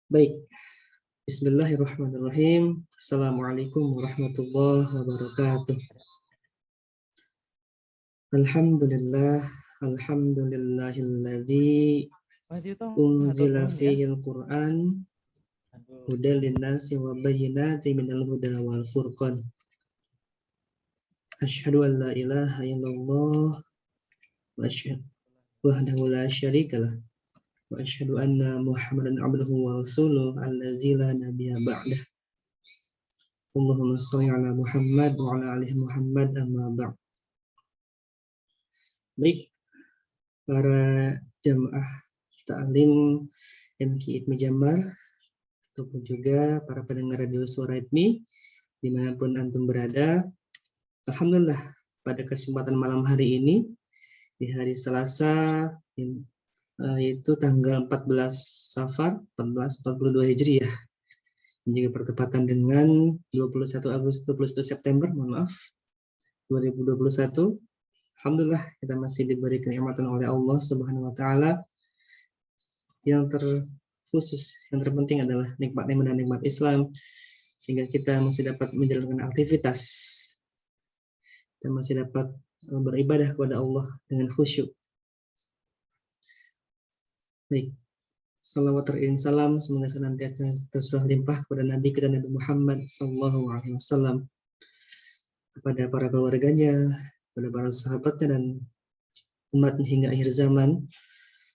Baik, Bismillahirrahmanirrahim. Assalamualaikum warahmatullahi wabarakatuh. Alhamdulillah, alhamdulillahilladzi Masih tong atau unzila tong ya? fihil Qur'an hudal linnasi wa bayyinatin minal huda wal furqan. Asyhadu an la ilaha illallah wa asyhadu wahdahu la syarikalah wa asyhadu anna Muhammadan abduhu wa rasuluh allazi la nabiyya ba'dah. Allahumma shalli ala Muhammad wa ala ali Muhammad amma ba'd. Baik, para jamaah ta'lim MKI ITMI Jambar ataupun juga para pendengar radio Suara ITMI dimanapun antum berada. Alhamdulillah, pada kesempatan malam hari ini di hari Selasa yaitu tanggal 14 Safar 1442 Hijriah yang juga bertepatan dengan 21 September 2021. Alhamdulillah, kita masih diberi kenikmatan oleh Allah Subhanahu wa taala. Yang terkhusus, yang terpenting adalah nikmat-nikmat dan nikmat Islam, sehingga kita masih dapat menjalankan aktivitas. Kita masih dapat beribadah kepada Allah dengan khusyuk. Baik, salawat teriring salam semoga senantiasa tercurah limpah kepada Nabi kita Nabi Muhammad SAW, kepada para keluarganya, kepada para sahabatnya dan umat hingga akhir zaman.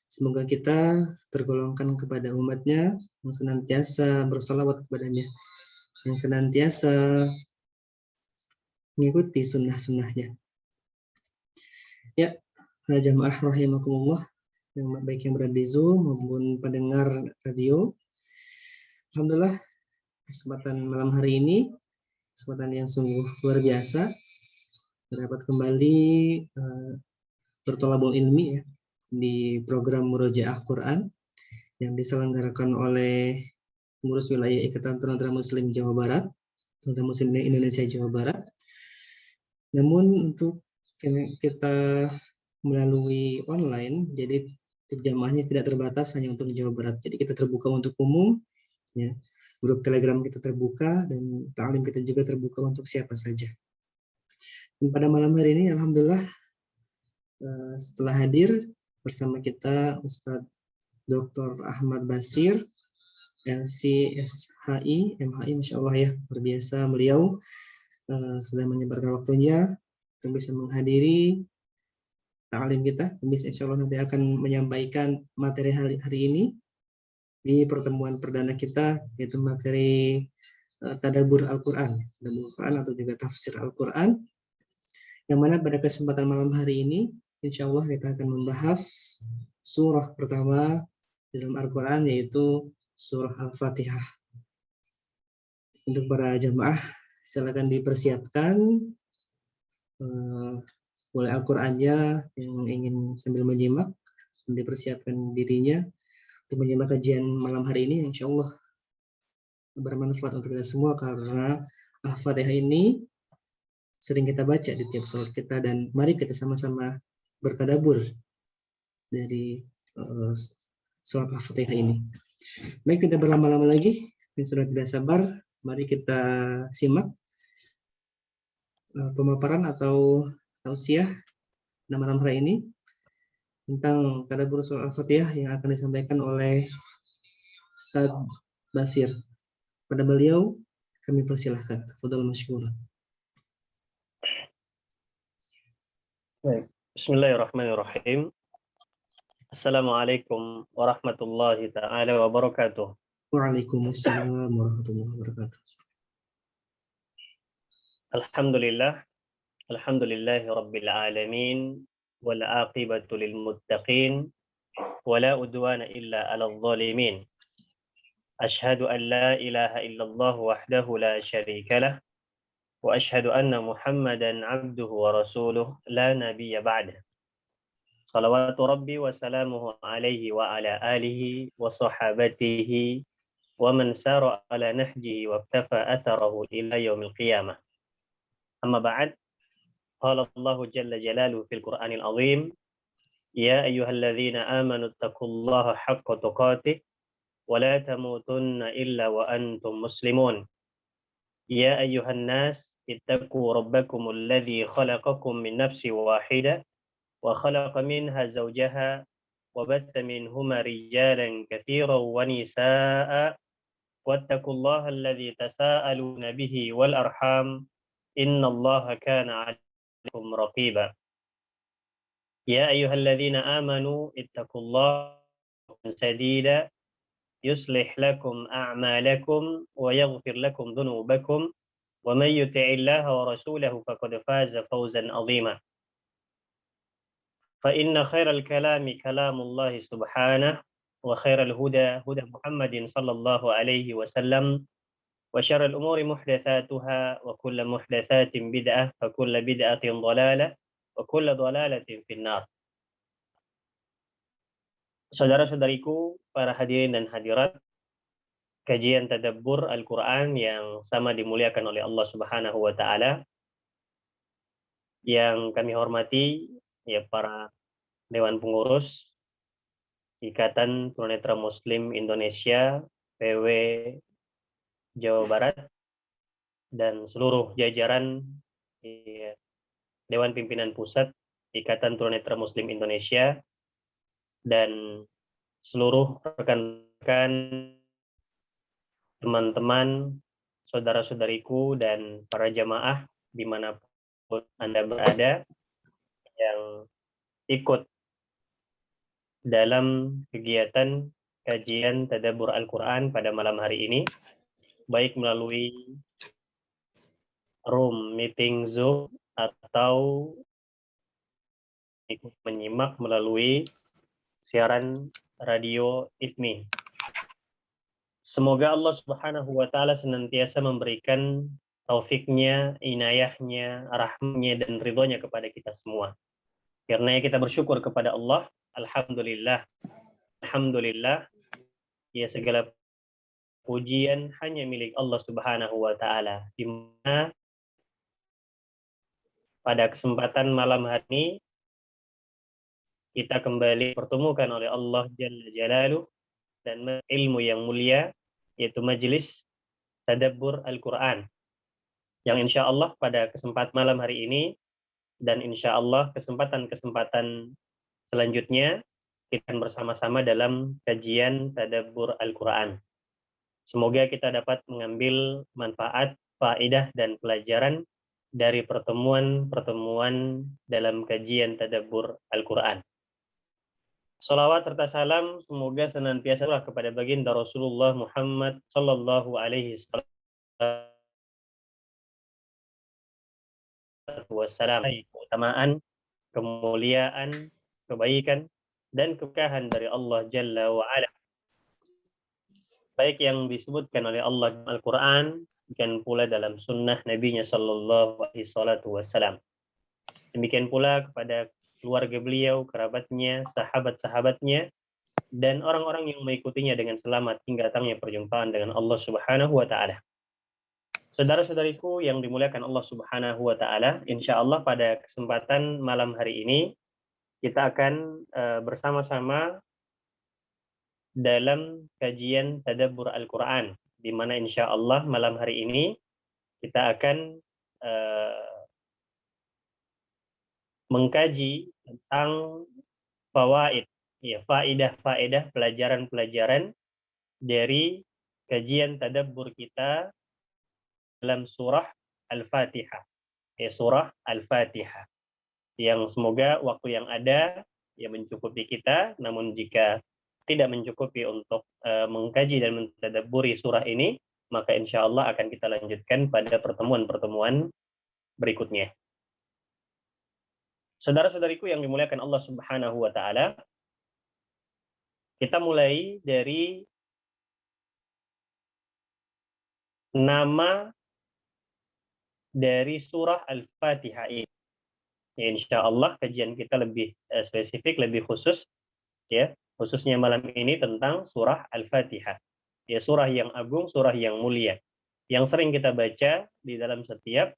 Semoga kita tergolongkan kepada umatnya yang senantiasa bersalawat kepadanya, yang senantiasa mengikuti sunnah-sunnahnya. Ya, para jamaah rahimakumullah, yang baik yang berada di Zoom maupun pendengar radio. Alhamdulillah, kesempatan malam hari ini, kesempatan yang sungguh luar biasa, dapat kembali bertolabul ilmi ya, di program Murojaah Quran yang diselenggarakan oleh pengurus wilayah Ikatan Tunanetra Muslim Jawa Barat, Tunanetra Muslim Indonesia Jawa Barat. Namun untuk kita melalui online, jadi jamaahnya tidak terbatas hanya untuk Jawa Barat. Jadi kita terbuka untuk umum, ya. Grup Telegram kita terbuka dan ta'lim kita juga terbuka untuk siapa saja. Dan pada malam hari ini, alhamdulillah, setelah hadir bersama kita Ustadz Dr. Ahmad Basir, LCSHI, MHI, Masya Allah ya, berbiasa beliau sudah menyempatkan waktunya untuk bisa menghadiri ta'lim kita. Bisa insya Allah nanti akan menyampaikan materi hari ini di pertemuan perdana kita, yaitu materi Tadabbur Al-Quran, atau juga tafsir Al-Quran, yang mana pada kesempatan malam hari ini insya Allah kita akan membahas surah pertama dalam Al-Quran, yaitu surah Al-Fatihah. Untuk para jamaah, silakan dipersiapkan mulai Al-Qurannya yang ingin sambil menyimak, dipersiapkan dirinya untuk menyimak kajian malam hari ini. Insya Allah bermanfaat untuk kita semua, karena Al-Fatihah ini sering kita baca di tiap salat kita, dan mari kita sama-sama bertadabbur dari surat Al-Fatihah ini. Baik, tidak berlama-lama lagi, dan sudah tidak sabar, mari kita simak pemaparan atau tausiah malam hari ini tentang tadabbur surat Al-Fatihah yang akan disampaikan oleh Ustaz Basir. Pada beliau kami persilahkan. Tafadhol masykur. Baik. Bismillahirrahmanirrahim. Assalamualaikum warahmatullahi ta'ala wabarakatuh. Waalaikumsalam warahmatullahi wabarakatuh. Alhamdulillahi rabbil alamin, wal aqibatu lil muttaqin, wala udwana illa 'alal zalimin. Asyhadu an la ilaha illallah wahdahu la syarika lah, wa asyhadu anna Muhammadan 'abduhu wa rasuluh la nabiyya ba'dah. Salawatu rabbi wa salamuhu alaihi wa ala alihi wa sahabatihi wa man sara ala nahjihi wa iktafa atharahu ila yaumil qiyamah. Amma ba'd. Qala Allah jalla jalaluhu fil Qur'anil azim, ya ayyuhalladzina amanu taqullaha haqqa tuqatih ولا تموتن إلا وأنتم مسلمون يا أيها الناس اتقوا ربكم الذي خلقكم من نفس واحدة وخلق منها زوجها وبث منهما رجالا كثيرا ونساء واتقوا الله الذي تساءلون به والأرحام إن الله كان عليكم رقيبا يا أيها الذين آمنوا اتقوا الله سديدا يصلح لكم أعمالكم ويغفر لكم ذنوبكم ومن يطع الله ورسوله فقد فاز فوزا عظيما فإن خير الكلام كلام الله سبحانه وخير الهدى هدى محمد صلى الله عليه وسلم وشر الأمور محدثاتها وكل محدثات بدعة وكل بدعة ضلالة وكل ضلالة في النار. Saudara-saudariku, para hadirin dan hadirat, kajian tadabbur Al-Quran yang sama dimuliakan oleh Allah Subhanahu wa Ta'ala, yang kami hormati, ya para Dewan Pengurus Ikatan Tunanetra Muslim Indonesia PW Jawa Barat dan seluruh jajaran ya, Dewan Pimpinan Pusat Ikatan Tunanetra Muslim Indonesia dan seluruh rekan-rekan, teman-teman, saudara-saudariku dan para jamaah dimanapun Anda berada yang ikut dalam kegiatan kajian tadabbur Al-Quran pada malam hari ini, baik melalui room meeting Zoom atau ikut menyimak melalui siaran radio ITMI. Semoga Allah Subhanahu wa Ta'ala senantiasa memberikan taufiknya, inayahnya, rahmatnya, dan ridhonya kepada kita semua. Karena kita bersyukur kepada Allah, Alhamdulillah, Alhamdulillah, ya segala pujian hanya milik Allah Subhanahu wa Ta'ala. Di mana pada kesempatan malam hari ini kita kembali pertemukan oleh Allah Jalla Jalaluh dan ilmu yang mulia, yaitu majelis tadabbur Al-Quran, yang insya Allah pada kesempatan malam hari ini dan insya Allah kesempatan-kesempatan selanjutnya kita akan bersama-sama dalam kajian tadabbur Al-Quran. Semoga kita dapat mengambil manfaat, faedah, dan pelajaran dari pertemuan-pertemuan dalam kajian tadabbur Al-Quran. Salawat serta salam semoga senantiasa kepada baginda Rasulullah Muhammad sallallahu alaihi wasallam. Keutamaan, kemuliaan, kebaikan, dan keberkahan dari Allah Jalla wa Ala, baik yang disebutkan oleh Allah dalam Al-Quran, demikian pula dalam sunnah Nabi-Nya sallallahu alaihi wasallam. Demikian pula kepada keluarga beliau, kerabatnya, sahabat-sahabatnya, dan orang-orang yang mengikutinya dengan selamat hingga datangnya perjumpaan dengan Allah Subhanahu wa Ta'ala. Saudara-saudariku yang dimuliakan Allah Subhanahu wa Ta'ala, insya Allah pada kesempatan malam hari ini kita akan bersama-sama dalam kajian tadabbur Al-Quran, di mana insya Allah malam hari ini kita akan mengkaji tentang fawaid, ya, faedah-faedah, pelajaran-pelajaran dari kajian tadabbur kita dalam surah Al-Fatihah, ya, surah Al-Fatihah, yang semoga waktu yang ada ya mencukupi kita. Namun jika tidak mencukupi untuk mengkaji dan mentadabburi surah ini, maka insya Allah akan kita lanjutkan pada pertemuan-pertemuan berikutnya. Saudara-saudariku yang dimuliakan Allah Subhanahu wa Ta'ala, kita mulai dari nama dari surah Al-Fatihah ini. Ya, insya Allah kajian kita lebih spesifik, lebih khusus, ya, khususnya malam ini tentang surah Al-Fatihah. Ya, surah yang agung, surah yang mulia, yang sering kita baca di dalam setiap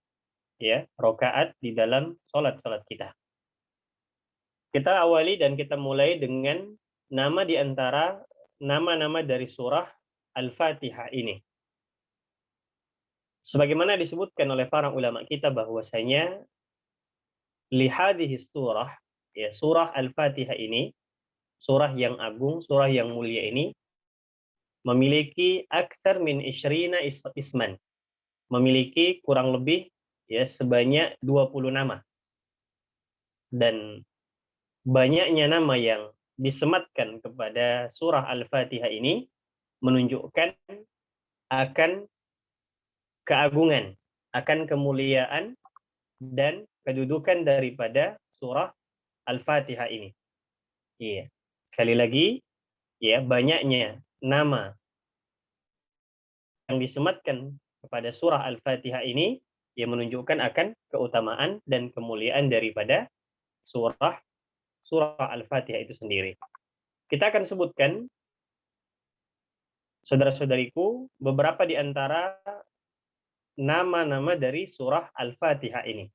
ya rakaat di dalam salat-salat kita. Kita awali dan kita mulai dengan nama di antara nama-nama dari surah Al-Fatihah ini. Sebagaimana disebutkan oleh para ulama kita bahwasanya lihadhihi surah, ya, surah Al-Fatihah ini, surah yang agung, surah yang mulia ini memiliki aktsar min isyrina isman, memiliki kurang lebih ya sebanyak 20 nama. Dan banyaknya nama yang disematkan kepada surah Al-Fatihah ini menunjukkan akan keagungan, akan kemuliaan dan kedudukan daripada surah Al-Fatihah ini. Iya. Sekali lagi, ya, banyaknya nama yang disematkan kepada surah Al-Fatihah ini yang menunjukkan akan keutamaan dan kemuliaan daripada surah Al-Fatihah itu sendiri. Kita akan sebutkan, saudara-saudariku, beberapa di antara nama-nama dari surah Al-Fatihah ini.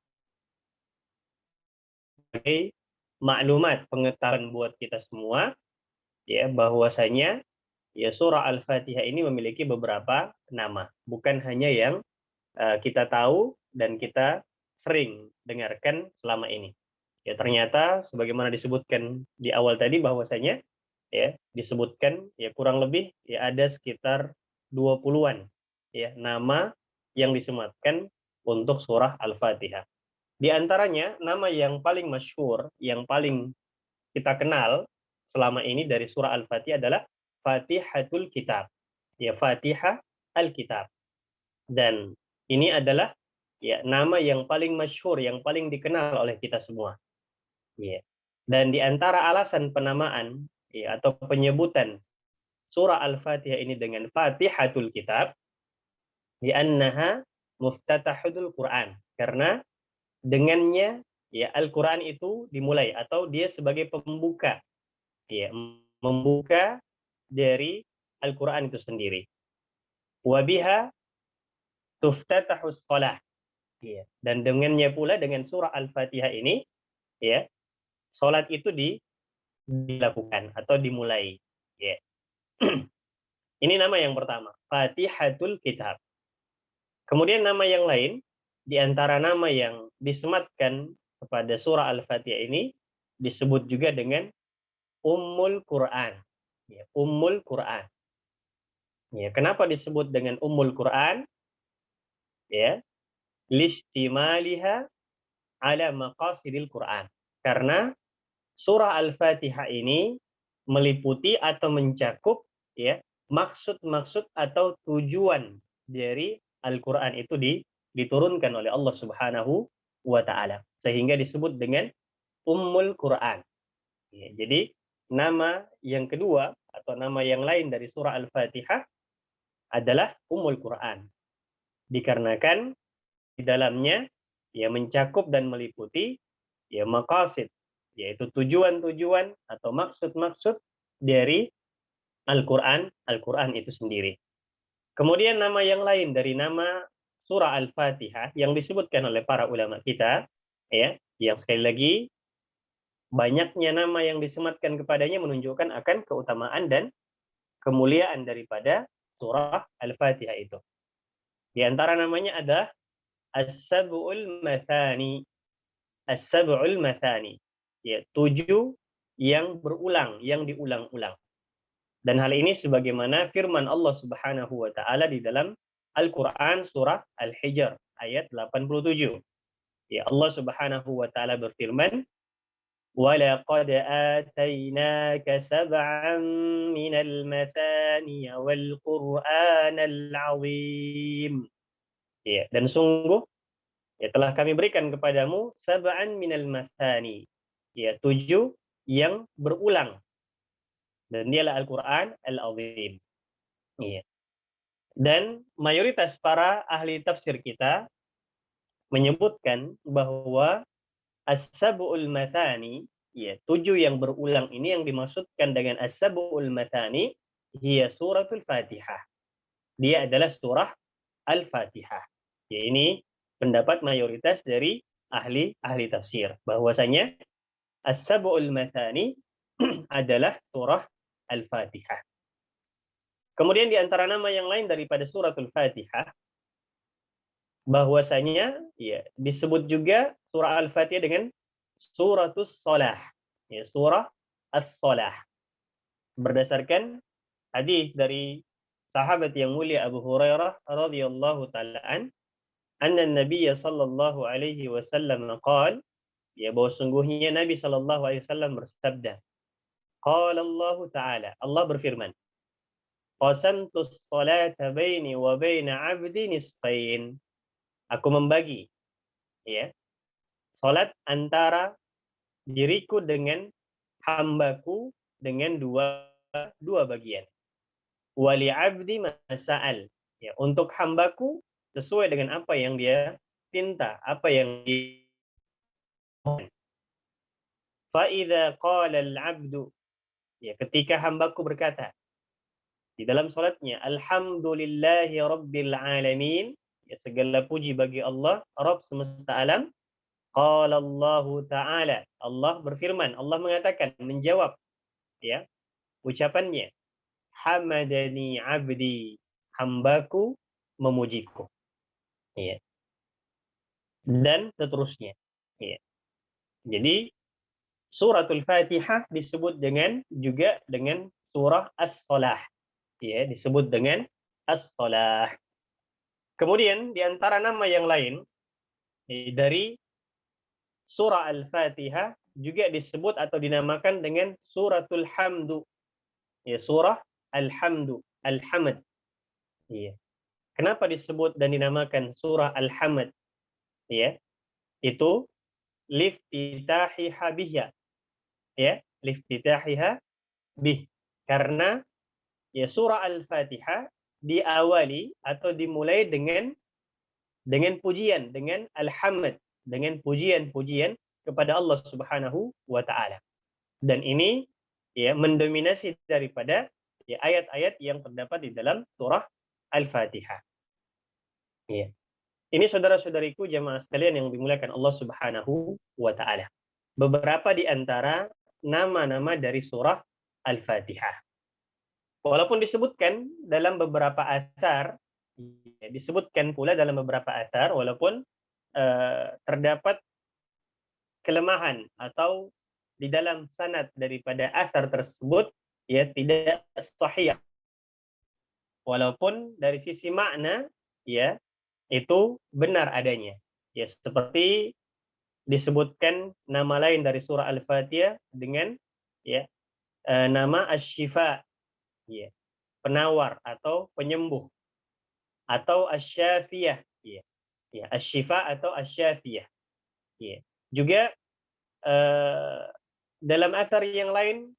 Sebagai maklumat pengetahuan buat kita semua, ya, bahwasanya ya surah Al-Fatihah ini memiliki beberapa nama, bukan hanya yang kita tahu dan kita sering dengarkan selama ini. Ya, ternyata sebagaimana disebutkan di awal tadi bahwasanya ya disebutkan ya kurang lebih ya ada sekitar 20-an ya nama yang disematkan untuk surah Al-Fatihah. Di antaranya nama yang paling masyhur, yang paling kita kenal selama ini dari surah Al-Fatihah adalah Fatihatul Kitab. Ya, Fatihah Al-Kitab. Dan ini adalah ya nama yang paling masyhur, yang paling dikenal oleh kita semua. Ya. Dan di antara alasan penamaan ya, atau penyebutan surah Al-Fatihah ini dengan Fatihatul Kitab, li'annaha muftatahul Quran. Karena dengannya ya Al-Quran itu dimulai atau dia sebagai pembuka, ya, membuka dari Al-Quran itu sendiri. Wabiha tuftatahus shalah. Ya. Dan dengannya pula, dengan surah Al-Fatihah ini, ya, salat itu dilakukan atau dimulai. Ya. Ini nama yang pertama, Fatihatul Kitab. Kemudian nama yang lain, di antara nama yang disematkan kepada surah Al-Fatihah ini disebut juga dengan Ummul Quran. Ya, Ummul Quran. Ya, kenapa disebut dengan Ummul Quran? Ya, listimaliha ala maqasidil Quran. Karena surah Al-Fatihah ini meliputi atau mencakup ya maksud-maksud atau tujuan dari Al-Quran itu diturunkan oleh Allah Subhanahu wa taala, sehingga disebut dengan Ummul Quran. Ya, jadi nama yang kedua atau nama yang lain dari surah Al-Fatihah adalah Ummul Quran. Dikarenakan di dalamnya ya mencakup dan meliputi ya maqasid, yaitu tujuan-tujuan atau maksud-maksud dari Al-Quran itu sendiri. Kemudian nama yang lain dari nama surah Al-Fatihah yang disebutkan oleh para ulama kita, ya, yang sekali lagi banyaknya nama yang disematkan kepadanya menunjukkan akan keutamaan dan kemuliaan daripada surah Al-Fatihah itu. Di antara namanya ada As-Sab'ul Mathani. As-Sab'ul Mathani. Ya, 7 yang berulang, yang diulang-ulang. Dan hal ini sebagaimana firman Allah Subhanahu wa taala di dalam Al-Qur'an surah Al-Hijr ayat 87. Ya, Allah Subhanahu wa taala berfirman, "Wa laqad atainaka sab'an minal mathani wal Qur'anal 'azim." Ya, dan sungguh ya telah kami berikan kepadamu sab'an minal mathani. Ya, 7 yang berulang. Dan dialah Al-Quran Al-Azim. Iya. Dan mayoritas para ahli tafsir kita menyebutkan bahwa As-Sab'ul Mathani, ya, 7 yang berulang ini yang dimaksudkan dengan As-Sab'ul Mathani, hiya suratul Fatihah. Dia adalah surah Al-Fatihah. Ya, ini pendapat mayoritas dari ahli tafsir, bahwasanya As-Sab'ul Mathani adalah surah Al-Fatihah. Kemudian di antara nama yang lain daripada suratul Fatihah, bahwasanya ya disebut juga surah Al-Fatihah dengan suratus shalah, ya, surah as-shalah. Berdasarkan hadis dari sahabat yang mulia Abu Hurairah radhiyallahu taala anna Nabiy sallallahu alaihi wasallam qaal, ya, bahwa sungguhnya Nabi sallallahu alaihi wasallam bersabda, qala Allah taala, Allah berfirman, qasamtu sholata baini wa baina 'abdi nisfain, aku membagi, ya, salat antara diriku dengan hambaku dengan dua bagian. Wali 'abdi masa'al, ya, untuk hambaku sesuai dengan apa yang dia pinta, apa yang dia mohon. Fa idza qala al-'abdu, ya, ketika hambaku berkata di dalam salatnya, alhamdulillahi rabbil alamin, ya, segala puji bagi Allah Rabb semesta alam. Qala Allah taala, Allah berfirman, Allah mengatakan, menjawab, ya, ucapannya, hamadani abdi, hambaku memujiku, ya, dan seterusnya, ya. Jadi suratul Fatihah disebut juga dengan surah as-shalah, ya, disebut dengan as-shalah. Kemudian di antara nama yang lain dari surah Al-Fatihah juga disebut atau dinamakan dengan suratul hamdu, ya, surah al-hamdu, al-hamd, ya. Kenapa disebut dan dinamakan surah al-hamd, ya? Itu liftitahiha biha, ya, liftitahiha bih, karena ya surah Al-Fatihah diawali atau dimulai dengan pujian, dengan alhamd, dengan pujian-pujian kepada Allah Subhanahu wa taala. Dan ini, ya, mendominasi daripada, ya, ayat-ayat yang terdapat di dalam surah Al-Fatihah. Ya. Ini saudara-saudariku jamaah sekalian yang dimuliakan Allah Subhanahu wa taala. Beberapa di antara nama-nama dari surah Al-Fatihah. Walaupun disebutkan dalam beberapa asar, ya, disebutkan pula dalam beberapa asar, walaupun terdapat kelemahan atau di dalam sanad daripada asar tersebut, ya, tidak sahih. Walaupun dari sisi makna, ya, itu benar adanya. Ya, seperti disebutkan nama lain dari surah Al-Fatihah dengan, ya, nama Asy-Syifa, ya, penawar atau penyembuh, atau Asy-Syafiyah, ya, ya, Asy-Syifa atau Asy-Syafiyah, ya. Juga dalam asar yang lain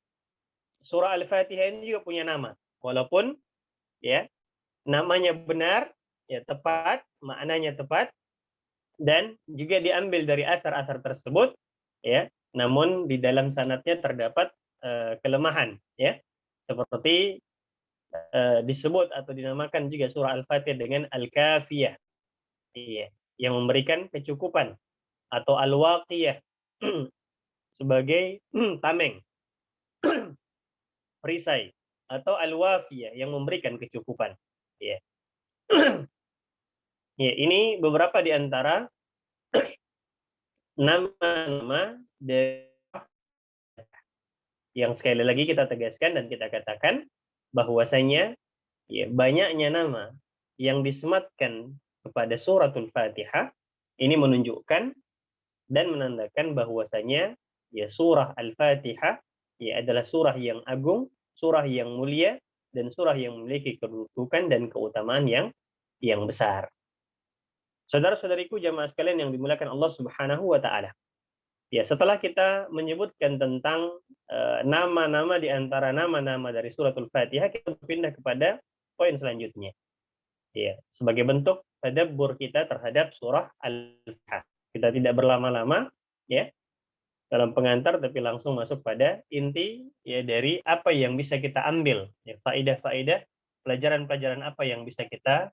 surah Al-Fatihah ini juga punya nama, walaupun, ya, namanya benar, ya, tepat, maknanya tepat, dan juga diambil dari asar-asar tersebut, ya, namun di dalam sanadnya terdapat kelemahan, ya, seperti disebut atau dinamakan juga surah Al-Fatihah dengan Al-Kafiyah, iya, yang memberikan kecukupan, atau Al-Waqiyah sebagai tameng, perisai, atau Al-Wafiyah yang memberikan kecukupan, ya. Ya, ini beberapa di antara nama-nama yang sekali lagi kita tegaskan dan kita katakan bahwasanya, ya, banyaknya nama yang disematkan kepada suratul Fatihah ini menunjukkan dan menandakan bahwasanya, ya, surah Al-Fatihah, ya, adalah surah yang agung, surah yang mulia, dan surah yang memiliki kedudukan dan keutamaan yang besar. Saudara-saudariku jamaah sekalian yang dimuliakan Allah Subhanahu wa taala. Ya, setelah kita menyebutkan tentang nama-nama di antara nama-nama dari suratul Fatihah, kita berpindah kepada poin selanjutnya. Ya, sebagai bentuk tadabbur kita terhadap surah Al-Fatihah. Kita tidak berlama-lama, ya, dalam pengantar, tapi langsung masuk pada inti, ya, dari apa yang bisa kita ambil, ya, faedah-faedah, pelajaran-pelajaran apa yang bisa kita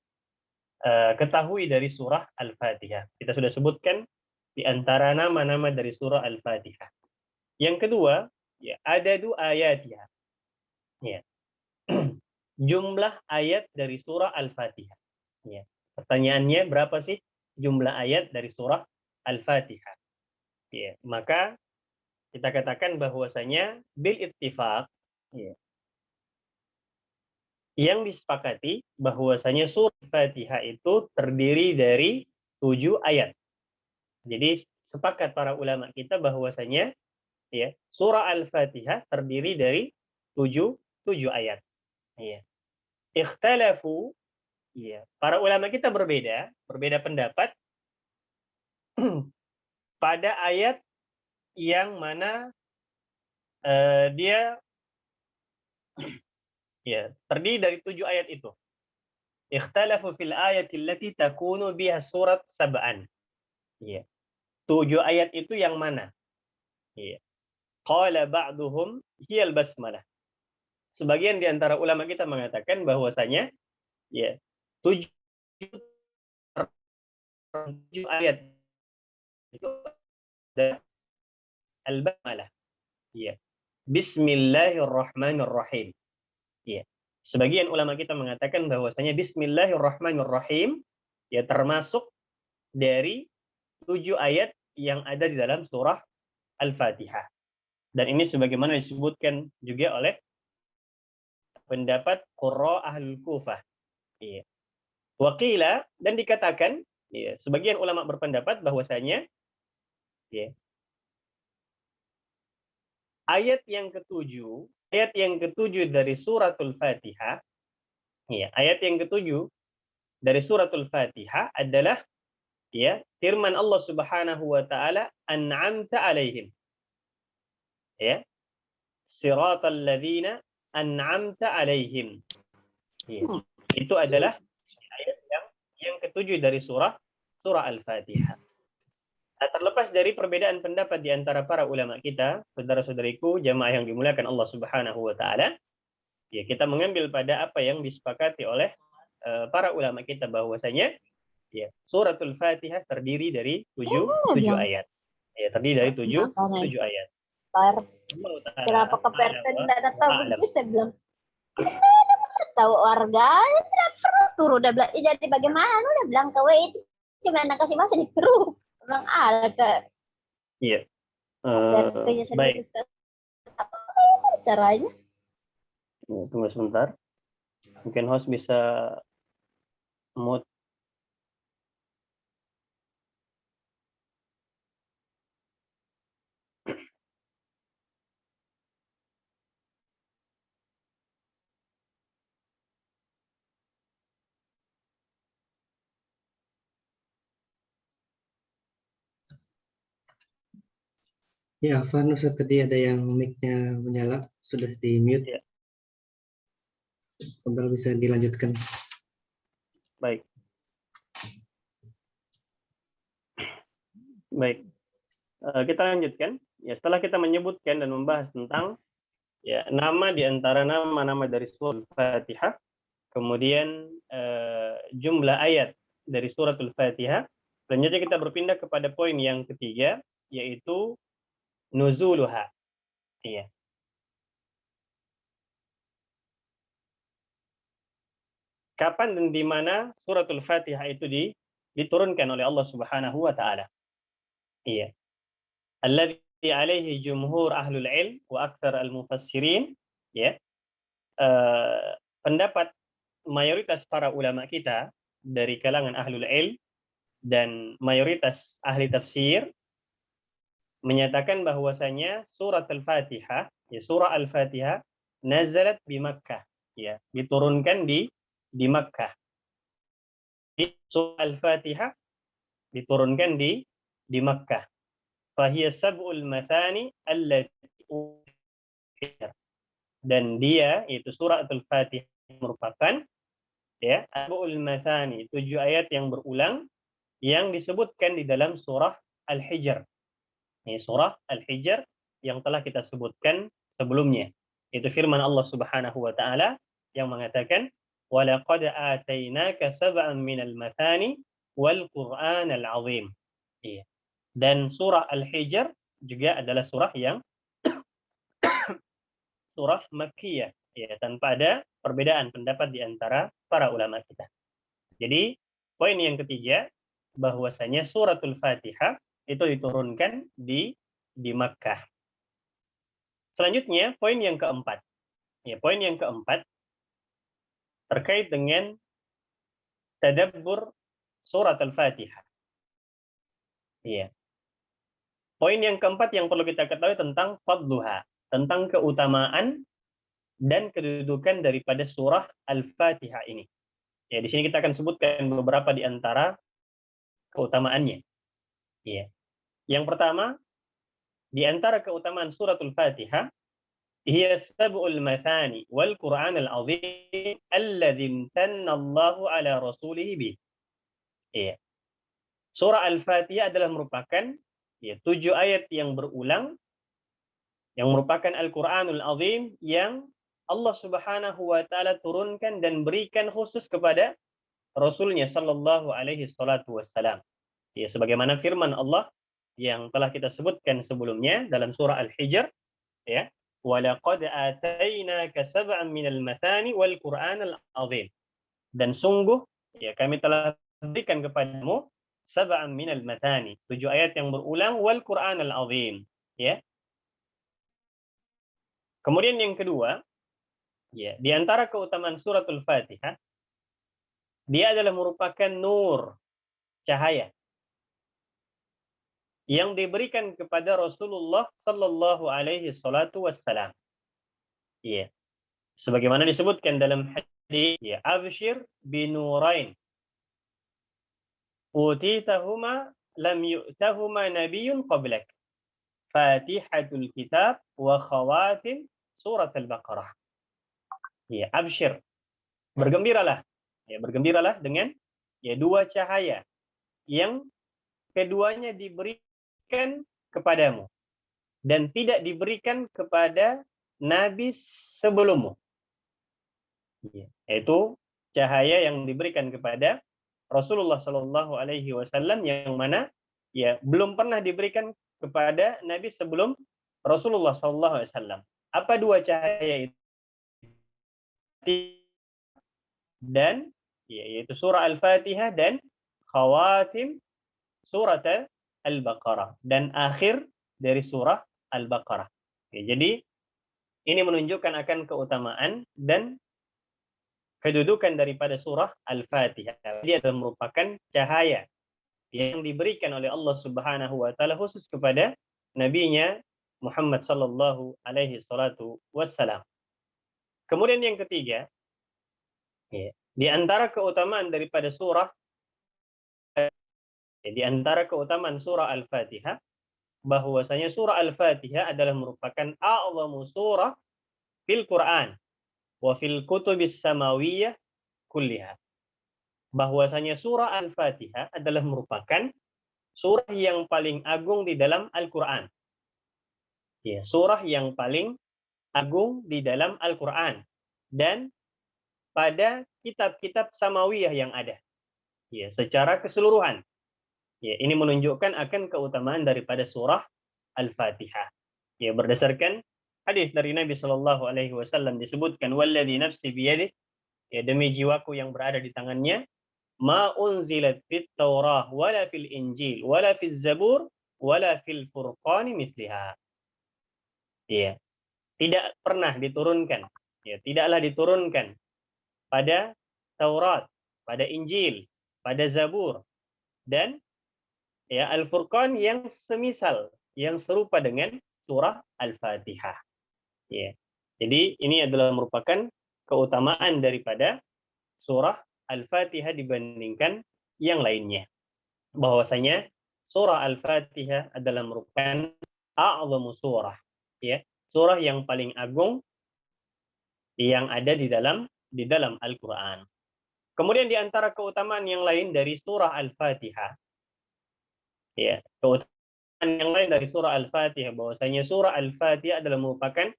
ketahui dari surah Al-Fatihah. Kita sudah sebutkan di antara nama-nama dari surah Al-Fatihah. Yang kedua, ya, adadu ayatiha. Ya. jumlah ayat dari surah Al-Fatihah. Ya. Pertanyaannya, berapa sih jumlah ayat dari surah Al-Fatihah? Ya. Maka kita katakan bahwasanya bil ittifaq, ya, yang disepakati bahwasanya surah Al-Fatihah itu terdiri dari 7 ayat. Jadi sepakat para ulama kita bahwasanya ya, surah Al-Fatihah terdiri dari 7 ayat. Ya. Ikhtalafu, ya, para ulama kita berbeda pendapat pada ayat yang mana dia ya terdiri dari 7 ayat itu. Ikhtalafu fil ayati allati takunu biha surat sab'an. Ya. 7 ayat itu yang mana? Ya. Qala ba'duhum hiyal basmalah. Sebagian di antara ulama kita mengatakan bahwasanya ya 7 ayat itu adalah al-basmalah. Ya. Bismillahirrahmanirrahim. Ya. Sebagian ulama kita mengatakan bahwasanya Bismillahirrahmanirrahim ya termasuk dari 7 ayat yang ada di dalam surah Al-Fatihah. Dan ini sebagaimana disebutkan juga oleh pendapat Qurra Ahlul Kufah. Ya. Waqila, dan dikatakan, ya, sebagian ulama berpendapat bahwasanya ya, ayat yang ketujuh dari suratul Fatihah, ya, ayat yang ketujuh dari suratul Fatihah adalah ya firman Allah Subhanahu wa taala, an'amta alaihim. Ya. Siratal ladzina an'amta alaihim. Ya. Itu adalah ayat yang ketujuh dari surah Al-Fatihah. Nah, terlepas dari perbedaan pendapat di antara para ulama kita, saudara-saudariku, jamaah yang dimuliakan Allah Subhanahu wa taala, ya kita mengambil pada apa yang disepakati oleh para ulama kita bahwasanya ya suratul Fatihah terdiri dari 7 ayat. Ya, terdiri dari 7 ayat. Kenapa ke PRT tidak tahu begitu? Saya bilang, tahu warganya tidak perlu turun. Udah bilang, jadi bagaimana? Udah bilang ke itu cuma kasih masa di perlu. Bilang ke. Iya. Baik. Caranya? Tunggu sebentar. Mungkin host bisa mute. Ya, Afan, Ustaz, tadi ada yang mic-nya menyala, sudah di mute. Ya. Kembali bisa dilanjutkan. Baik. Baik. Kita lanjutkan. Ya, setelah kita menyebutkan dan membahas tentang ya nama di antara nama-nama dari surah Al-Fatihah, kemudian jumlah ayat dari suratul Fatihah, selanjutnya kita berpindah kepada poin yang ketiga, yaitu nuzuluha. Iya. Kapan dan di mana suratul Fatihah itu diturunkan oleh Allah Subhanahu wa taala? Iya. Alladzi alaihi jumhur ahlul ilm wa aktsar al-mufassirin, ya. Pendapat mayoritas para ulama kita dari kalangan ahlul ilm dan mayoritas ahli tafsir menyatakan bahwasanya surat Al-Fatihah, ya surah Al-Fatihah nazalat di Makkah, ya, diturunkan di Makkah. Surah Al-Fatihah diturunkan di Makkah. Fahiya sab'ul mathani allati, dan dia yaitu surah Al-Fatihah merupakan ya sab'ul mathani, 7 ayat yang berulang yang disebutkan di dalam surah Al-Hijr. Ini surah Al-Hijr yang telah kita sebutkan sebelumnya. Itu firman Allah Subhanahu wa taala yang mengatakan, "Wa laqad atainaka sab'an minal mathani wal Qur'anal 'azim." Iya. Dan surah Al-Hijr juga adalah surah yang surah Makkiyah, ya, tanpa ada perbedaan pendapat di antara para ulama kita. Jadi poin yang ketiga, bahwasanya suratul Fatihah itu diturunkan di Makkah. Selanjutnya poin yang keempat. Ya, poin yang keempat terkait dengan tadabbur surat Al-Fatihah. Iya. Poin yang keempat yang perlu kita ketahui tentang fadluha, tentang keutamaan dan kedudukan daripada surah Al-Fatihah ini. Ya, di sini kita akan sebutkan beberapa di antara keutamaannya. Iya. Yang pertama, di antara keutamaan suratul Fatihah, hiya sab'ul mathani wal Qur'an al-azim alladzi imtanna Allahu ala rasulihi bih. Iya. Surah Al-Fatihah adalah merupakan 7 ayat yang berulang yang merupakan Al-Qur'anul Azim yang Allah Subhanahu wa taala turunkan dan berikan khusus kepada Rasulnya sallallahu alaihi salatu wassalam. Ya, sebagaimana firman Allah yang telah kita sebutkan sebelumnya dalam surah Al-Hijr, ya, walaqad atainaka sab'an minal mathani wal Qur'anal azim. Dan sungguh ya kami telah berikan kepadamu sab'an minal mathani, 7 ayat yang berulang, wal Qur'anal azim, ya. Kemudian yang kedua, ya, di antara keutamaan suratul Fatihah, dia adalah merupakan nur, cahaya yang diberikan kepada Rasulullah sallallahu alaihi salatu wassalam. Ya. Sebagaimana disebutkan dalam hadis, ya, abshir binurain utitahuma lam yu'tahuma nabiyyun qablak. Fatihatul kitab wa khawatim surat Al-Baqarah. Ya, abshir. Bergembiralah. Ya, bergembiralah dengan dua cahaya yang keduanya diberikan kepadamu dan tidak diberikan kepada nabi sebelummu. Ya, yaitu cahaya yang diberikan kepada Rasulullah Shallallahu alaihi wasallam yang mana belum pernah diberikan kepada nabi sebelum Rasulullah Shallallahu alaihi wasallam. Apa dua cahaya itu? Dan yaitu surah Al-Fatihah dan khawatim surat Al-Baqarah dan akhir dari surah Al-Baqarah. Jadi ini menunjukkan akan keutamaan dan kedudukan daripada surah Al-Fatihah. Dia adalah merupakan cahaya yang diberikan oleh Allah Subhanahu wa taala khusus kepada nabinya Muhammad sallallahu alaihi salatu wassalam. Kemudian yang ketiga, di antara keutamaan daripada surah Al-Fatihah, bahwasanya surah Al-Fatihah adalah merupakan a'zamu surah fil Quran wa fil kutubis samawiyah kulliha. Bahwasanya surah Al-Fatihah adalah merupakan surah yang paling agung di dalam Al-Quran. Ya, surah yang paling agung di dalam Al-Quran dan pada kitab-kitab samawiyah yang ada. Ya, secara keseluruhan. Ya, ini menunjukkan akan keutamaan daripada surah Al-Fatihah. Ya, berdasarkan hadis dari Nabi Shallallahu alaihi wasallam disebutkan walladzi nafsi biyadihi, ya, demi jiwaku yang berada di tangannya, ma unzilat fit Taurah wala fil Injil wala fil Zabur wala fil Furqan mithliha. Ya, tidak pernah diturunkan, ya, tidaklah diturunkan pada Taurat, pada Injil, pada Zabur dan Al-Furqan yang semisal, yang serupa dengan surah Al-Fatihah. Ya. Jadi ini adalah merupakan keutamaan daripada surah Al-Fatihah dibandingkan yang lainnya. Bahwasanya surah Al-Fatihah adalah merupakan a'zamu surah, ya, surah yang paling agung yang ada di dalam Al-Qur'an. Kemudian di antara keutamaan yang lain dari surah Al-Fatihah, ya, keutamaan yang lain dari surah Al-Fatihah, bahwasanya surah Al-Fatihah adalah merupakan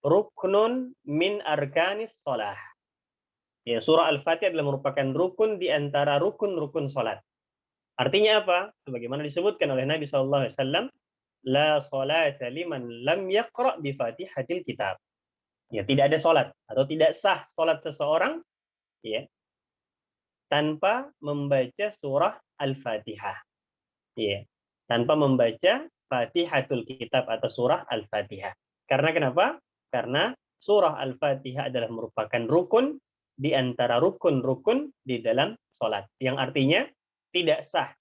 ruknun min arkanis shalah. Ya, surah Al-Fatihah adalah merupakan rukun di antara rukun-rukun salat. Artinya apa? Sebagaimana disebutkan oleh Nabi sallallahu alaihi wasallam, la salata liman lam yaqra bi Fatihatil kitab. Ya, tidak ada sholat atau tidak sah sholat seseorang ya tanpa membaca surah Al-Fatihah. Ya, tanpa membaca Fatihatul Kitab atau surah Al-Fatihah. Karena kenapa? Karena surah Al-Fatihah adalah merupakan rukun di antara rukun-rukun di dalam sholat. Yang artinya tidak sah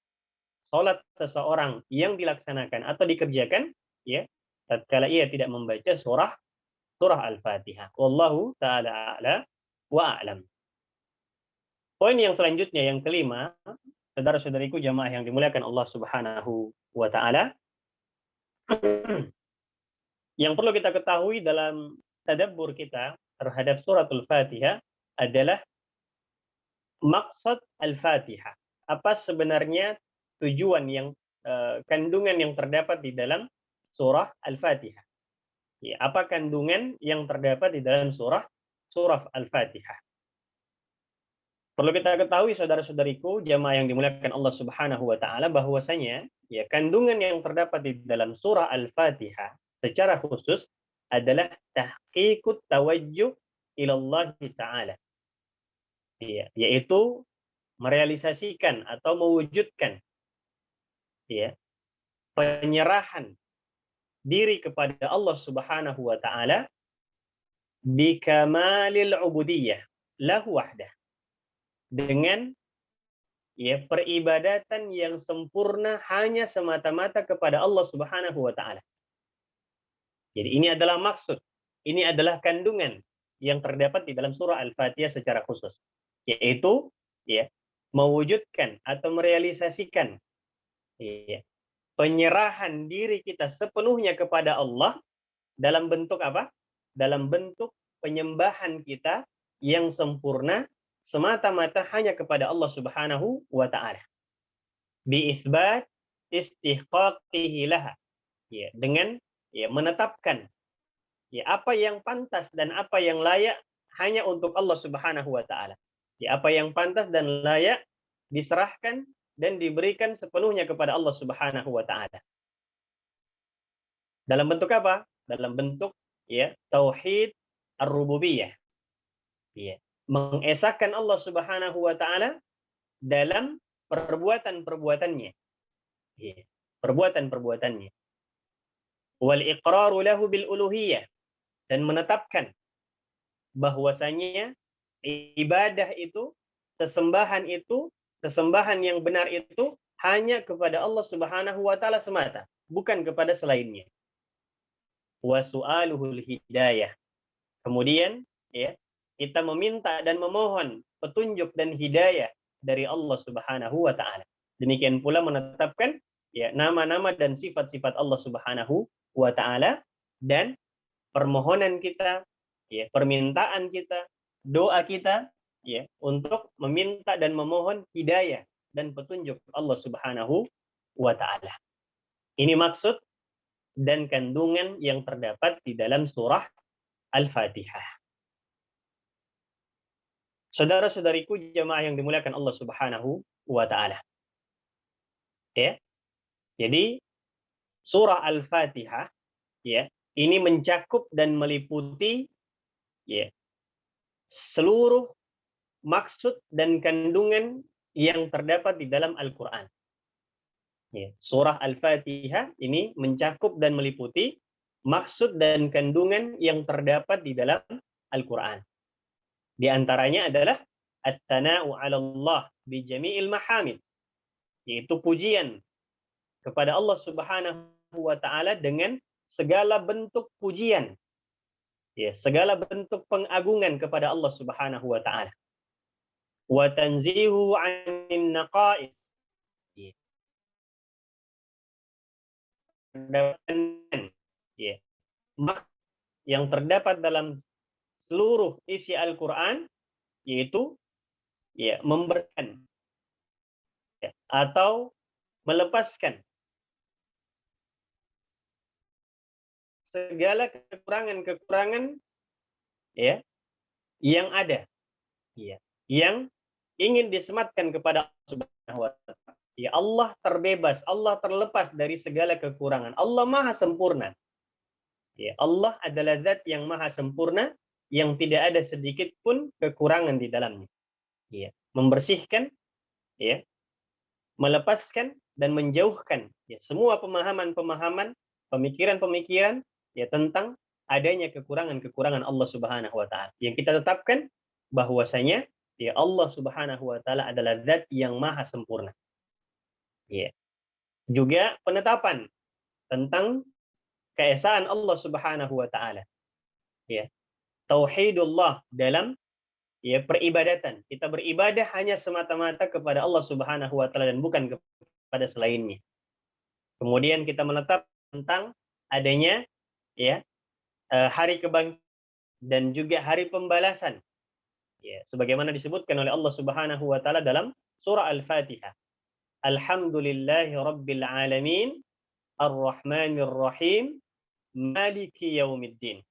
sholat seseorang yang dilaksanakan atau dikerjakan ya tatkala ia tidak membaca surah Al-Fatihah. Wallahu taala a'la wa a'lam. Poin yang selanjutnya yang kelima, saudara-saudariku jamaah yang dimuliakan Allah Subhanahu wa taala, yang perlu kita ketahui dalam tadabbur kita terhadap suratul Fatihah adalah maksud Al-Fatihah. Apa sebenarnya tujuan yang kandungan yang terdapat di dalam surah Al-Fatihah? Ya, apa kandungan yang terdapat di dalam surah Al-Fatihah? Perlu kita ketahui saudara-saudariku jamaah yang dimuliakan Allah Subhanahu wa taala bahwasanya ya kandungan yang terdapat di dalam surah Al-Fatihah secara khusus adalah tahqiqut tawajjuh ila Allah taala. Ya, yaitu merealisasikan atau mewujudkan ya penyerahan diri kepada Allah Subhanahu wa taala bi kamalil ubudiyah lahu wahdah, dengan ya peribadatan yang sempurna hanya semata-mata kepada Allah Subhanahu wa taala. Jadi ini adalah maksud, ini adalah kandungan yang terdapat di dalam surah Al-Fatihah secara khusus, yaitu ya mewujudkan atau merealisasikan ya penyerahan diri kita sepenuhnya kepada Allah dalam bentuk apa? Dalam bentuk penyembahan kita yang sempurna semata-mata hanya kepada Allah Subhanahu wa taala. Bi isbat istihqaqihi laha. Ya, dengan ya menetapkan ya apa yang pantas dan apa yang layak hanya untuk Allah Subhanahu wa taala. Ya, apa yang pantas dan layak diserahkan dan diberikan sepenuhnya kepada Allah Subhanahu wa taala. Dalam bentuk apa? Dalam bentuk ya tauhid ar-rububiyah. Ya, mengesahkan Allah Subhanahu wa taala dalam perbuatan-perbuatannya. Ya, perbuatan-perbuatannya. Wal iqraru lahu bil uluhiyah, dan menetapkan bahwasanya ibadah itu, sesembahan yang benar itu hanya kepada Allah Subhanahu wa taala semata, bukan kepada selainnya. Wa su'aluhul hidayah. Kemudian ya, kita meminta dan memohon petunjuk dan hidayah dari Allah Subhanahu wa taala. Demikian pula menetapkan ya nama-nama dan sifat-sifat Allah Subhanahu wa taala, dan permohonan kita, ya permintaan kita, doa kita ya untuk meminta dan memohon hidayah dan petunjuk Allah Subhanahu wa taala. Ini maksud dan kandungan yang terdapat di dalam surah Al-Fatihah. Saudara-saudariku jemaah yang dimuliakan Allah Subhanahu wa taala. Ya. Jadi surah Al-Fatihah ya, ini mencakup dan meliputi ya seluruh maksud dan kandungan yang terdapat di dalam Al-Qur'an. Ya, surah Al-Fatihah ini mencakup dan meliputi maksud dan kandungan yang terdapat di dalam Al-Qur'an. Di antaranya adalah at-tana'u 'ala Allah bi jami'il mahamid, yaitu pujian kepada Allah Subhanahu wa taala dengan segala bentuk pujian. Ya, segala bentuk pengagungan kepada Allah Subhanahu wa taala. Wa tanzihu 'anil naqais. Ya. Yang terdapat dalam seluruh isi Al-Qur'an, yaitu ya membersihkan ya, atau melepaskan segala kekurangan-kekurangan ya yang ada, ya yang ingin disematkan kepada Allah Subhanahu wa taala. Ya Allah terbebas, Allah terlepas dari segala kekurangan. Allah maha sempurna. Ya, Allah adalah zat yang maha sempurna yang tidak ada sedikit pun kekurangan di dalamnya. Ya, membersihkan, ya, melepaskan dan menjauhkan ya semua pemahaman-pemahaman, pemikiran-pemikiran ya tentang adanya kekurangan-kekurangan Allah Subhanahu wa taala. Yang kita tetapkan bahwasanya ya Allah Subhanahu wa taala adalah zat yang maha sempurna. Ya. Juga penetapan tentang keesaan Allah Subhanahu wa taala. Ya. Tauhidullah dalam ya peribadatan. Kita beribadah hanya semata-mata kepada Allah Subhanahu wa taala dan bukan kepada selainnya. Kemudian kita menetap tentang adanya ya hari kebangkitan dan juga hari pembalasan. Ya, sebagaimana disebutkan oleh Allah Subhanahu wa taala dalam surah Al-Fatihah. Alhamdulillahi rabbil alamin, arrahmanir rahim, maliki yaumiddin.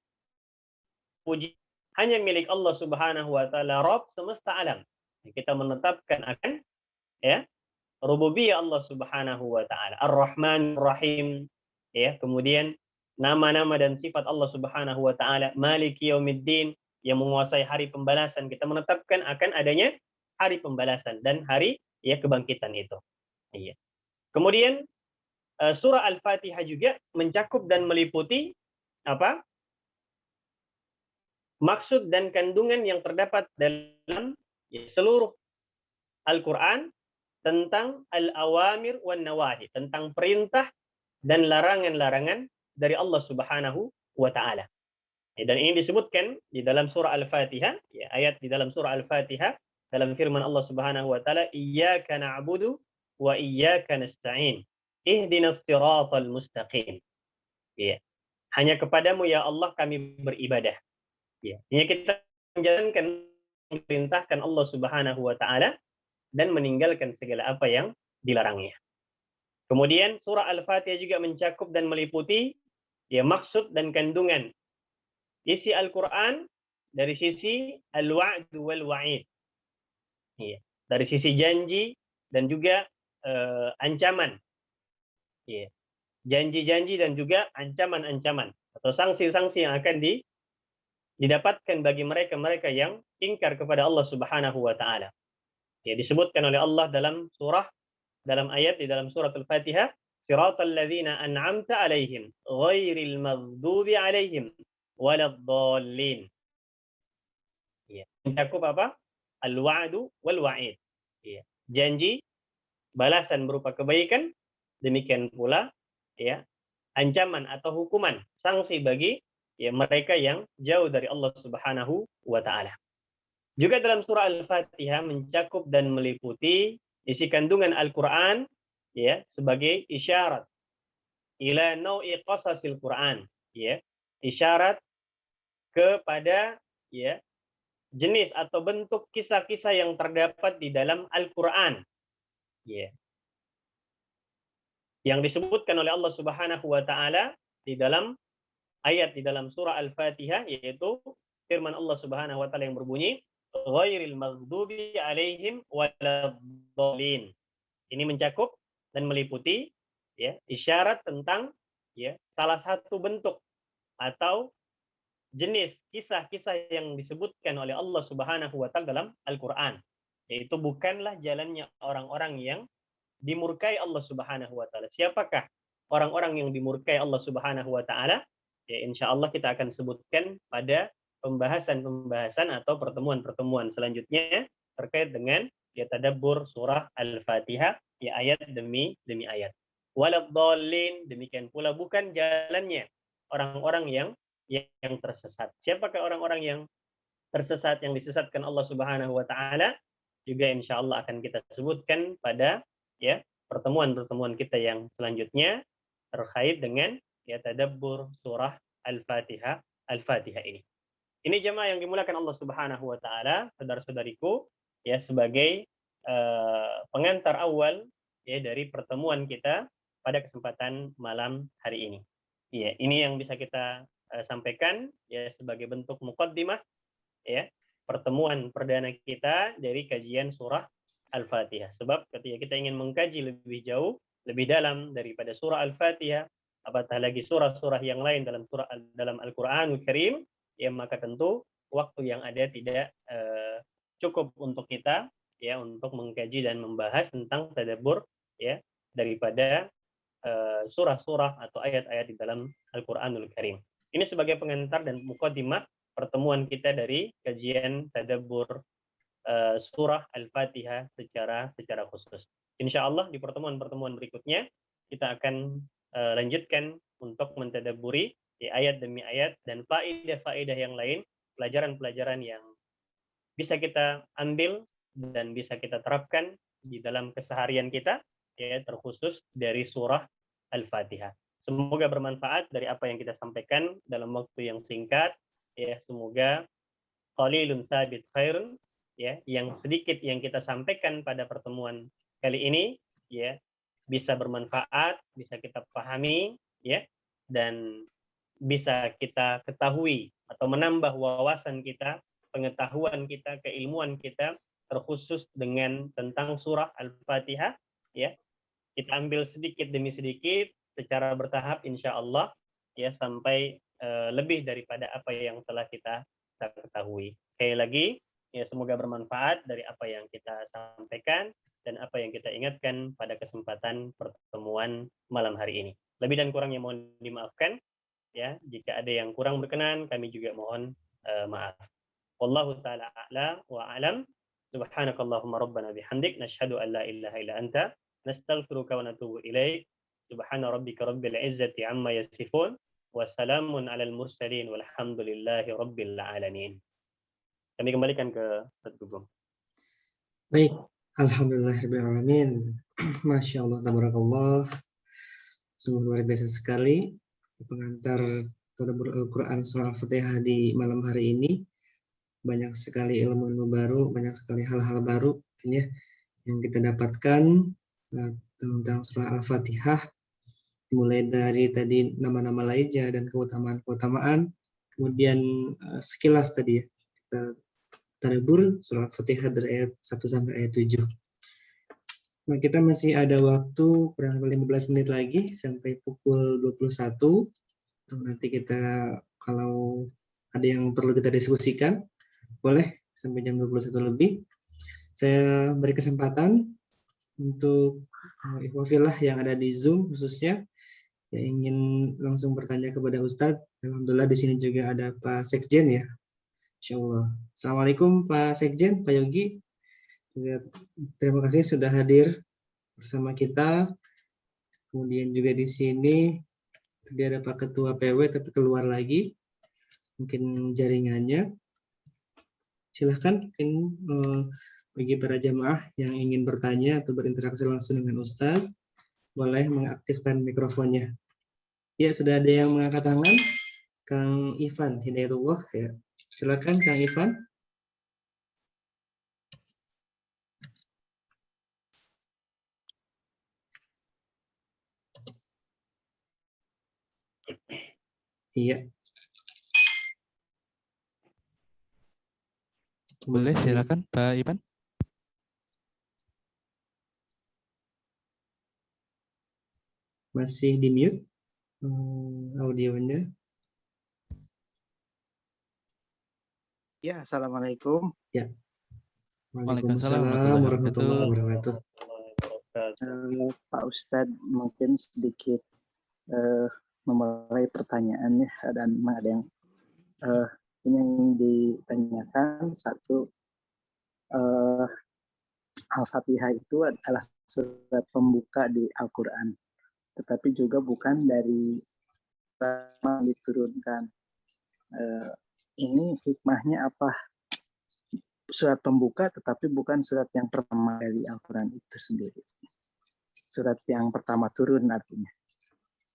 Puji hanya milik Allah Subhanahu wa taala, Rabb semesta alam. Kita menetapkan akan ya rububiyah Allah Subhanahu wa taala, Ar-Rahman Ar-Rahim, ya, kemudian nama-nama dan sifat Allah Subhanahu wa taala, Maliki Yaumiddin, yang menguasai hari pembalasan. Kita menetapkan akan adanya hari pembalasan dan hari ya kebangkitan itu. Iya. Kemudian surah Al-Fatihah juga mencakup dan meliputi apa? Maksud dan kandungan yang terdapat dalam ya, seluruh Al-Quran tentang al-awamir wan nawahi, tentang perintah dan larangan-larangan dari Allah Subhanahu wa taala. Dan ini disebutkan di dalam surah Al-Fatihah, ya, ayat di dalam surah Al-Fatihah dalam firman Allah Subhanahu wa taala, iyyaka na'budu wa iyyaka nasta'in. Ihdinas siratal mustaqim. Ya. Hanya kepadamu ya Allah kami beribadah. Ya. Hanya kita menjalankan perintahkan Allah Subhanahu wa taala dan meninggalkan segala apa yang dilarangnya. Kemudian surah Al-Fatihah juga mencakup dan meliputi ya maksud dan kandungan isi Al-Quran dari sisi al-wa'd wal wa'id. Ya, dari sisi janji dan juga ancaman. Ya, janji-janji dan juga ancaman-ancaman atau sanksi-sanksi yang akan didapatkan bagi mereka-mereka yang ingkar kepada Allah Subhanahu wa taala. Ya, disebutkan oleh Allah dalam ayat di dalam surat Al-Fatihah, siratal ladzina an'amta alaihim ghairil maghdubi alaihim waladdallin. Ya, mencakup apa? Al-wa'du wal wa'id. Ya, janji, balasan berupa kebaikan, demikian pula ya ancaman atau hukuman, sanksi bagi ya mereka yang jauh dari Allah Subhanahu wa taala. Juga dalam surah Al-Fatihah mencakup dan meliputi isi kandungan Al-Quran ya sebagai isyarat ila nau'i qasasil Quran, ya, isyarat kepada ya jenis atau bentuk kisah-kisah yang terdapat di dalam Al-Quran, ya, yang disebutkan oleh Allah Subhanahu wa taala di dalam ayat di dalam surah Al-Fatihah, yaitu firman Allah Subhanahu wa taala yang berbunyi ghairil maghdubi alaihim waladdallin. Ini mencakup dan meliputi ya isyarat tentang ya salah satu bentuk atau jenis kisah-kisah yang disebutkan oleh Allah Subhanahu wa taala dalam Al-Qur'an, yaitu bukanlah jalannya orang-orang yang dimurkai Allah Subhanahu wa taala. Siapakah orang-orang yang dimurkai Allah Subhanahu wa taala? Ya, insyaallah kita akan sebutkan pada pembahasan-pembahasan atau pertemuan-pertemuan selanjutnya terkait dengan ya tadabbur surah Al-Fatihah ya ayat demi ayat. Waladdallin, demikian pula bukan jalannya orang-orang yang tersesat. Siapakah orang-orang yang tersesat, yang disesatkan Allah Subhanahu wa taala? Juga insyaallah akan kita sebutkan pada ya pertemuan-pertemuan kita yang selanjutnya terkait dengan ya tadabbur surah Al-Fatihah ini. Ini jemaah yang dimuliakan Allah Subhanahu wa taala, saudara-saudariku, ya sebagai pengantar awal ya dari pertemuan kita pada kesempatan malam hari ini. Ya, ini yang bisa kita sampaikan ya sebagai bentuk muqaddimah ya pertemuan perdana kita dari kajian surah Al-Fatihah. Sebab ketika kita ingin mengkaji lebih jauh, lebih dalam daripada surah Al-Fatihah, apatah lagi surah-surah yang lain dalam Al-Qur'anul Karim, ya maka tentu waktu yang ada tidak cukup untuk kita ya untuk mengkaji dan membahas tentang tadabbur ya daripada surah-surah atau ayat-ayat di dalam Al-Qur'anul Karim. Ini sebagai pengantar dan mukadimah pertemuan kita dari kajian tadabbur surah Al-Fatihah secara khusus. Insya Allah di pertemuan-pertemuan berikutnya kita akan lanjutkan untuk mentadabburi ayat demi ayat dan faedah-faedah yang lain, pelajaran-pelajaran yang bisa kita ambil dan bisa kita terapkan di dalam keseharian kita, ya terkhusus dari surah Al-Fatihah. Semoga bermanfaat dari apa yang kita sampaikan dalam waktu yang singkat. Ya, semoga qalilun tsabit khairun, ya, yang sedikit yang kita sampaikan pada pertemuan kali ini, ya, bisa bermanfaat, bisa kita pahami, ya, dan bisa kita ketahui atau menambah wawasan kita, pengetahuan kita, keilmuan kita terkhusus dengan tentang surah Al-Fatihah, ya. Kita ambil sedikit demi sedikit secara bertahap insya Allah ya sampai lebih daripada apa yang telah kita ketahui. Sekali lagi ya semoga bermanfaat dari apa yang kita sampaikan dan apa yang kita ingatkan pada kesempatan pertemuan malam hari ini. Lebih dan kurangnya mohon dimaafkan ya. Jika ada yang kurang berkenan kami juga mohon maaf. Wallahu taala a'la wa a'lam. Subhanakallahumma rabbana bihamdik nashhadu an la ilaha illa anta nastaghfiruka wa natubu ilaik. Subhana rabbika rabbil izzati amma yasifun wa salamun alal mursalin walhamdulillahi rabbil alamin. Kami kembalikan ke Ustaz Gugum. Baik, alhamdulillahirabbil alamin. Masya Allah, tabarakallah. Sungguh luar biasa sekali pengantar tadabbur Al-Qur'an surah Al-Fatihah di malam hari ini. Banyak sekali ilmu-ilmu baru, banyak sekali hal-hal baru ya yang kita dapatkan tentang surah Al-Fatihah, mulai dari tadi nama-nama lainnya dan keutamaan-keutamaan, kemudian sekilas tadi ya kita tadabbur surah Al-Fatihah dari ayat 1 sampai ayat 7. Nah, kita masih ada waktu kurang lebih 15 menit lagi sampai pukul 21. Nanti kita kalau ada yang perlu kita diskusikan boleh sampai jam 21 lebih. Saya beri kesempatan untuk ikhwafillah yang ada di Zoom khususnya yang ingin langsung bertanya kepada Ustadz. Alhamdulillah di sini juga ada Pak Sekjen ya. Insyaallah. Assalamualaikum Pak Sekjen, Pak Yogi. Terima kasih sudah hadir bersama kita. Kemudian juga di sini tadi ada Pak Ketua PW tapi keluar lagi. Mungkin jaringannya. Silahkan mungkin bagi para jamaah yang ingin bertanya atau berinteraksi langsung dengan Ustadz, boleh mengaktifkan mikrofonnya. Ya, sudah ada yang mengangkat tangan. Kang Ivan Hidayatullah ya. Silakan Kang Ivan. Iya. Boleh, silakan Pak Ivan. Masih di mute audionya. Ya, assalamualaikum. Ya. Waalaikumsalam warahmatullahi wabarakatuh. Pak Ustadz, mungkin sedikit memulai pertanyaan ya, dan ada yang ingin ditanyakan. Satu, Al-Fatihah itu adalah surat pembuka di Al-Quran, tetapi juga bukan dari yang diturunkan. Ini hikmahnya apa? Surat pembuka tetapi bukan surat yang pertama dari Al-Quran itu sendiri. Surat yang pertama turun artinya.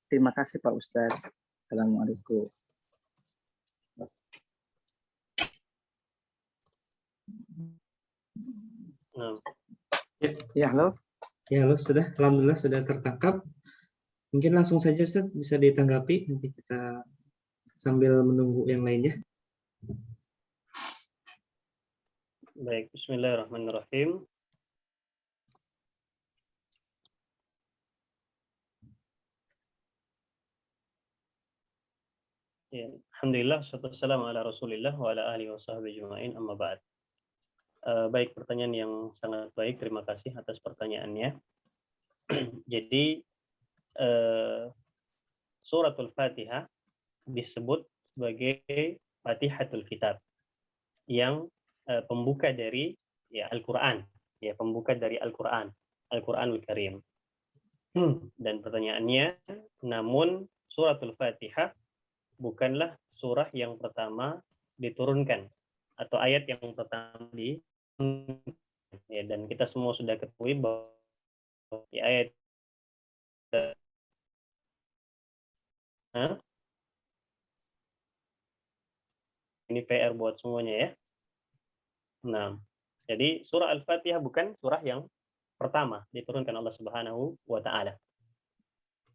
Terima kasih Pak Ustadz. Assalamualaikum. Ya, halo. Ya, halo, sudah. Alhamdulillah sudah tertangkap. Mungkin langsung saja Ustaz bisa ditanggapi, nanti kita sambil menunggu yang lainnya. Baik, bismillahirrahmanirrahim. Ya, alhamdulillah, wassalamu ala Rasulillah wa ala alihi wa sahbihi ajma'in, amma ba'd. Baik, pertanyaan yang sangat baik. Terima kasih atas pertanyaannya. Jadi suratul Fatihah disebut sebagai Fatihatul Kitab, yang pembuka dari Al-Qur'an, pembuka dari Al-Qur'an, Al-Qur'anul Karim. Dan pertanyaannya, namun suratul Fatihah bukanlah surah yang pertama diturunkan atau ayat yang pertama dan kita semua sudah ketahui bahwa di ayat ini PR buat semuanya ya. Nah, jadi surah Al-Fatihah bukan surah yang pertama diturunkan Allah Subhanahu wa taala.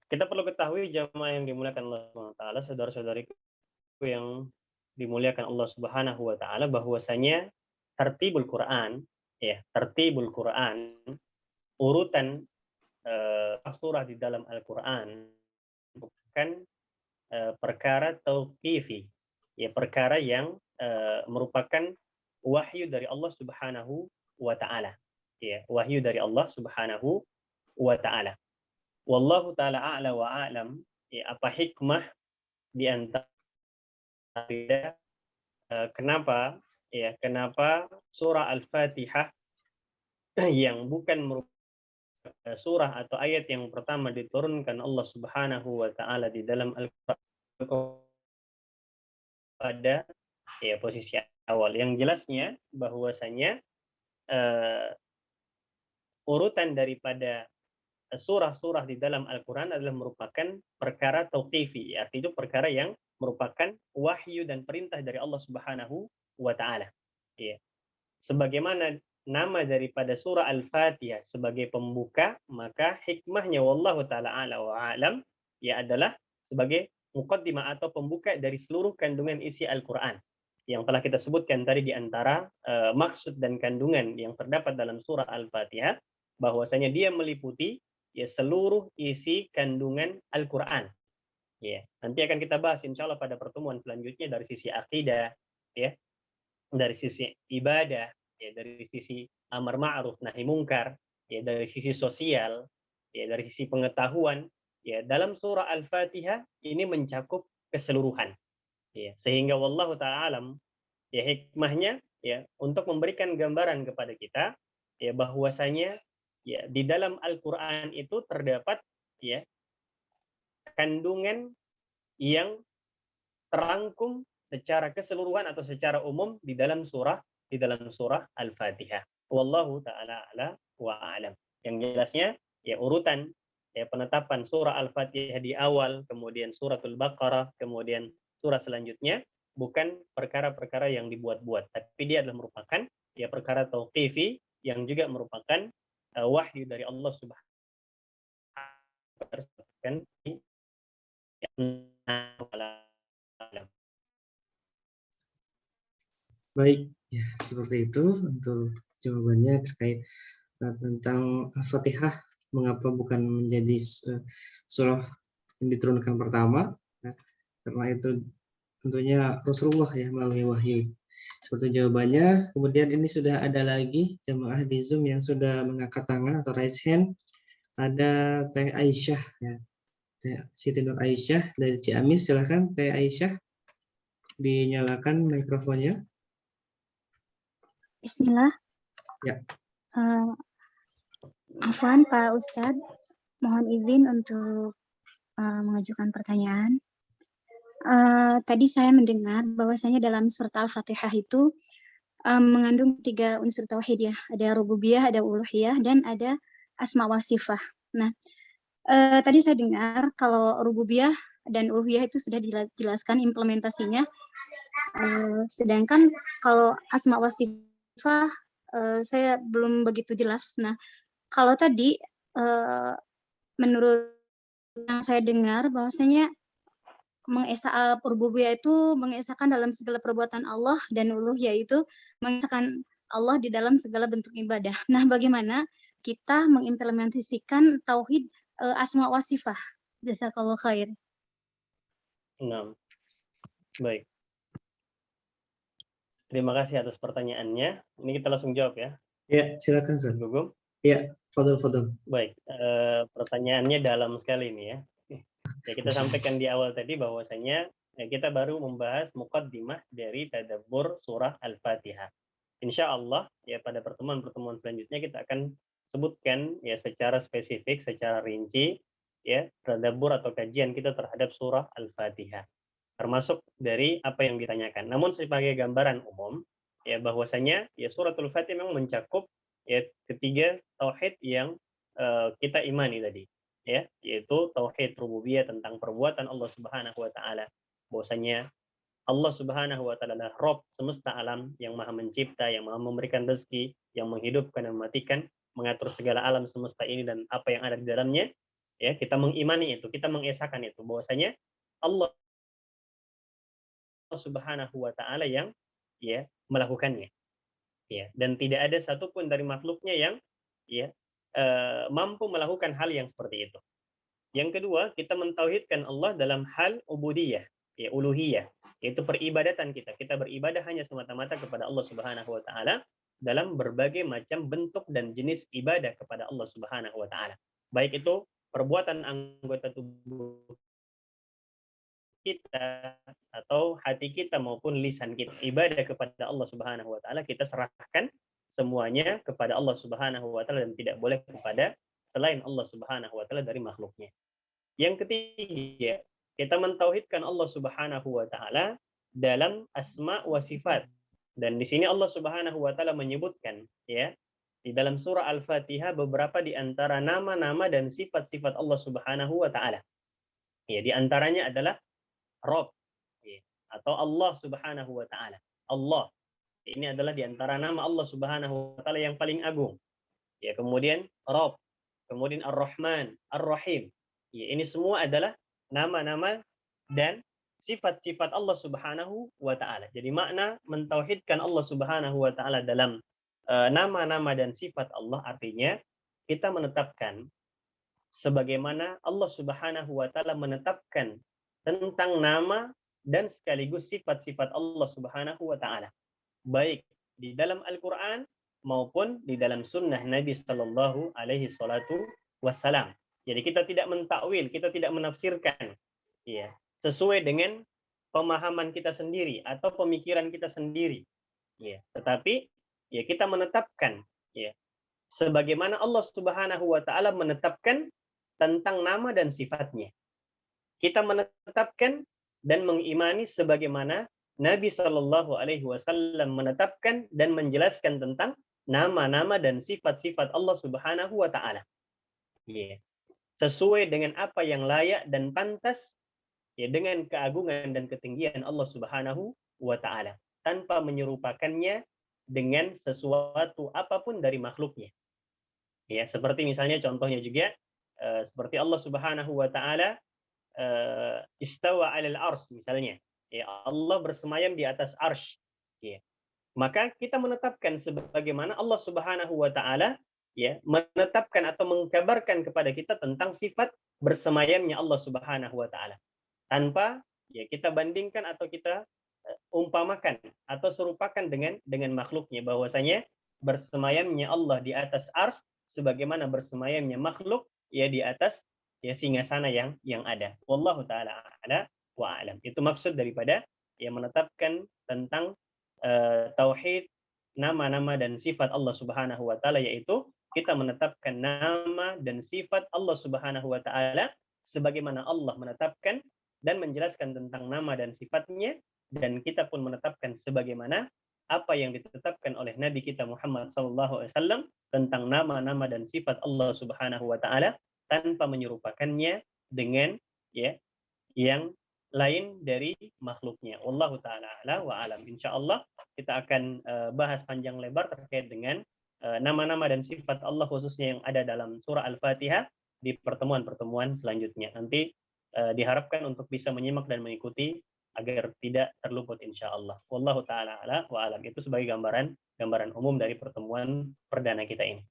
Kita perlu ketahui jamaah yang dimuliakan Allah Subhanahu wa taala, saudara-saudariku yang dimuliakan Allah Subhanahu wa taala, bahwasanya tertibul Quran, tertibul Quran, urutan surah di dalam Al-Qur'an bukan perkara tauqifi, perkara yang merupakan wahyu dari Allah Subhanahu wa taala. Wahyu dari Allah Subhanahu wa taala. Wallahu taala a'la wa a'lam, apa hikmah di antara kenapa surah Al-Fatihah yang bukan merupakan surah atau ayat yang pertama diturunkan Allah Subhanahu wa taala di dalam Al-Qur'an pada posisi awal. Yang jelasnya bahwasanya urutan daripada surah-surah di dalam Al-Quran adalah merupakan perkara tauqifi, artinya itu perkara yang merupakan wahyu dan perintah dari Allah Subhanahu wa taala. Sebagaimana nama daripada surah Al-Fatihah sebagai pembuka, maka hikmahnya wallahu taala a'la wa a'lam adalah sebagai muqaddimah atau pembuka dari seluruh kandungan isi Al-Quran yang telah kita sebutkan tadi. Di antara maksud dan kandungan yang terdapat dalam surah Al-Fatihah, bahwasanya dia meliputi seluruh isi kandungan Al-Quran. Nanti akan kita bahas insya Allah pada pertemuan selanjutnya dari sisi akidah, dari sisi ibadah, dari sisi amar ma'ruf nahi mungkar, dari sisi sosial, dari sisi pengetahuan. Dalam surah Al-Fatihah ini mencakup keseluruhan. Sehingga wallahu ta'ala alam, hikmahnya untuk memberikan gambaran kepada kita bahwasanya di dalam Al-Quran itu terdapat kandungan yang terangkum secara keseluruhan atau secara umum di dalam surah Al-Fatihah. Wallahu ta'ala a'la wa a'lam. Yang jelasnya urutan penetapan surah Al-Fatihah di awal, kemudian suratul Baqarah, kemudian surah selanjutnya bukan perkara-perkara yang dibuat-buat, tapi dia adalah merupakan perkara tauqifi yang juga merupakan wahyu dari Allah Subhanahu wa taala. Baik, ya seperti itu untuk jawabannya terkait tentang Al-Fatihah, mengapa bukan menjadi surah yang diturunkan pertama, karena itu tentunya Rasulullah melalui wahyu. Seperti jawabannya. Kemudian ini sudah ada lagi jemaah di Zoom yang sudah mengangkat tangan atau raise hand. Ada Teh Aisyah, Teh Siti Nur Aisyah dari Ciamis. Silakan Teh Aisyah, dinyalakan mikrofonnya. Bismillah. Ya. Afwan Pak Ustadz, mohon izin untuk mengajukan pertanyaan. Tadi saya mendengar bahwasanya dalam surat Al-Fatihah itu mengandung 3 unsur tauhid ya, ada rububiyah, ada uluhiyah, dan ada asma wa sifah. Nah, tadi saya dengar kalau rububiyah dan uluhiyah itu sudah dijelaskan implementasinya, sedangkan kalau asma wa sifah saya belum begitu jelas. Nah, kalau tadi menurut yang saya dengar bahwasanya rububiyah itu mengesahkan dalam segala perbuatan Allah, dan uluhiyah itu mengesahkan Allah di dalam segala bentuk ibadah. Nah, bagaimana kita mengimplementasikan tauhid asma wa sifah? Jazakallahu khair. Nah, Baik. Terima kasih atas pertanyaannya. Ini kita langsung jawab ya. Ya, silakan Ustaz. Gugum. Ya, fadhil. Baik, pertanyaannya dalam sekali ini ya. Ya kita sampaikan di awal tadi bahwasanya kita baru membahas muqaddimah dari tadabbur surah Al-Fatihah. Insya Allah ya pada pertemuan-pertemuan selanjutnya kita akan sebutkan ya secara spesifik, secara rinci ya tadabbur atau kajian kita terhadap surah Al-Fatihah. Termasuk dari apa yang ditanyakan. Namun sebagai gambaran umum ya bahwasanya ya suratul Fatihah memang mencakup ya ketiga tauhid yang kita imani tadi ya, yaitu tauhid rububiyah tentang perbuatan Allah Subhanahu wa taala. Bahwasanya Allah Subhanahu wa taala adalah Rabb semesta alam yang Maha mencipta, yang Maha memberikan rezeki, yang menghidupkan dan mematikan, mengatur segala alam semesta ini dan apa yang ada di dalamnya. Ya, kita mengimani itu, kita mengesahkan itu bahwasanya Allah Subhanahu wa taala yang ya melakukannya. Ya, dan tidak ada satupun dari makhluknya yang ya mampu melakukan hal yang seperti itu. Yang kedua, kita mentauhidkan Allah dalam hal ubudiyah, ya uluhiyah, yaitu peribadatan kita. Kita beribadah hanya semata-mata kepada Allah Subhanahu wa taala dalam berbagai macam bentuk dan jenis ibadah kepada Allah Subhanahu wa taala. Baik itu perbuatan anggota tubuh kita atau hati kita maupun lisan kita, ibadah kepada Allah Subhanahu wa taala kita serahkan semuanya kepada Allah Subhanahu wa taala dan tidak boleh kepada selain Allah Subhanahu wa taala dari makhluknya. Yang ketiga, kita mentauhidkan Allah Subhanahu wa taala dalam asma wa sifat. Dan di sini Allah Subhanahu wa taala menyebutkan ya di dalam surah Al-Fatihah beberapa di antara nama-nama dan sifat-sifat Allah Subhanahu wa taala. Ya, di antaranya adalah Rabb ya, atau Allah Subhanahu wa taala. Allah ini adalah di antara nama Allah Subhanahu wa taala yang paling agung. Ya, kemudian Rabb, kemudian Ar-Rahman, Ar-Rahim. Ya, ini semua adalah nama-nama dan sifat-sifat Allah Subhanahu wa taala. Jadi makna mentauhidkan Allah Subhanahu wa taala dalam nama-nama dan sifat Allah artinya kita menetapkan sebagaimana Allah Subhanahu wa taala menetapkan tentang nama dan sekaligus sifat-sifat Allah Subhanahu wa taala. Baik di dalam Al-Qur'an maupun di dalam sunnah Nabi sallallahu alaihi wasallam. Jadi kita tidak mentakwil, kita tidak menafsirkan ya, sesuai dengan pemahaman kita sendiri atau pemikiran kita sendiri. Ya, tetapi ya kita menetapkan ya sebagaimana Allah Subhanahu wa taala menetapkan tentang nama dan sifatnya. Kita menetapkan dan mengimani sebagaimana Nabi Shallallahu Alaihi Wasallam menetapkan dan menjelaskan tentang nama-nama dan sifat-sifat Allah Subhanahu Wa Taala. Yeah. Sesuai dengan apa yang layak dan pantas ya dengan keagungan dan ketinggian Allah Subhanahu Wa Taala, tanpa menyerupakannya dengan sesuatu apapun dari makhluknya. Ya, seperti misalnya contohnya juga seperti Allah Subhanahu Wa Taala istawa 'alal arsy misalnya, ya Allah bersemayam di atas arsy, ya. Maka kita menetapkan sebagaimana Allah Subhanahu wa taala ya menetapkan atau mengkabarkan kepada kita tentang sifat bersemayamnya Allah Subhanahu wa taala, tanpa ya kita bandingkan atau kita umpamakan atau serupakan dengan makhluknya, bahwasanya bersemayamnya Allah di atas arsy sebagaimana bersemayamnya makhluk ya di atas ya singgasana yang ada. Wallahu taala a'la wa a'lam. Itu maksud daripada yang menetapkan tentang tauhid nama-nama dan sifat Allah Subhanahu wa taala, yaitu kita menetapkan nama dan sifat Allah Subhanahu wa taala sebagaimana Allah menetapkan dan menjelaskan tentang nama dan sifatnya, dan kita pun menetapkan sebagaimana apa yang ditetapkan oleh Nabi kita Muhammad sallallahu alaihi wasallam tentang nama-nama dan sifat Allah Subhanahu wa taala, tanpa menyerupakannya dengan ya yang lain dari makhluknya. Wallahu taala a'la wa alam. Insyaallah kita akan bahas panjang lebar terkait dengan nama-nama dan sifat Allah khususnya yang ada dalam surah Al-Fatihah di pertemuan-pertemuan selanjutnya. Nanti diharapkan untuk bisa menyimak dan mengikuti agar tidak terluput insyaallah. Wallahu taala a'la wa alam. Itu sebagai gambaran umum dari pertemuan perdana kita ini.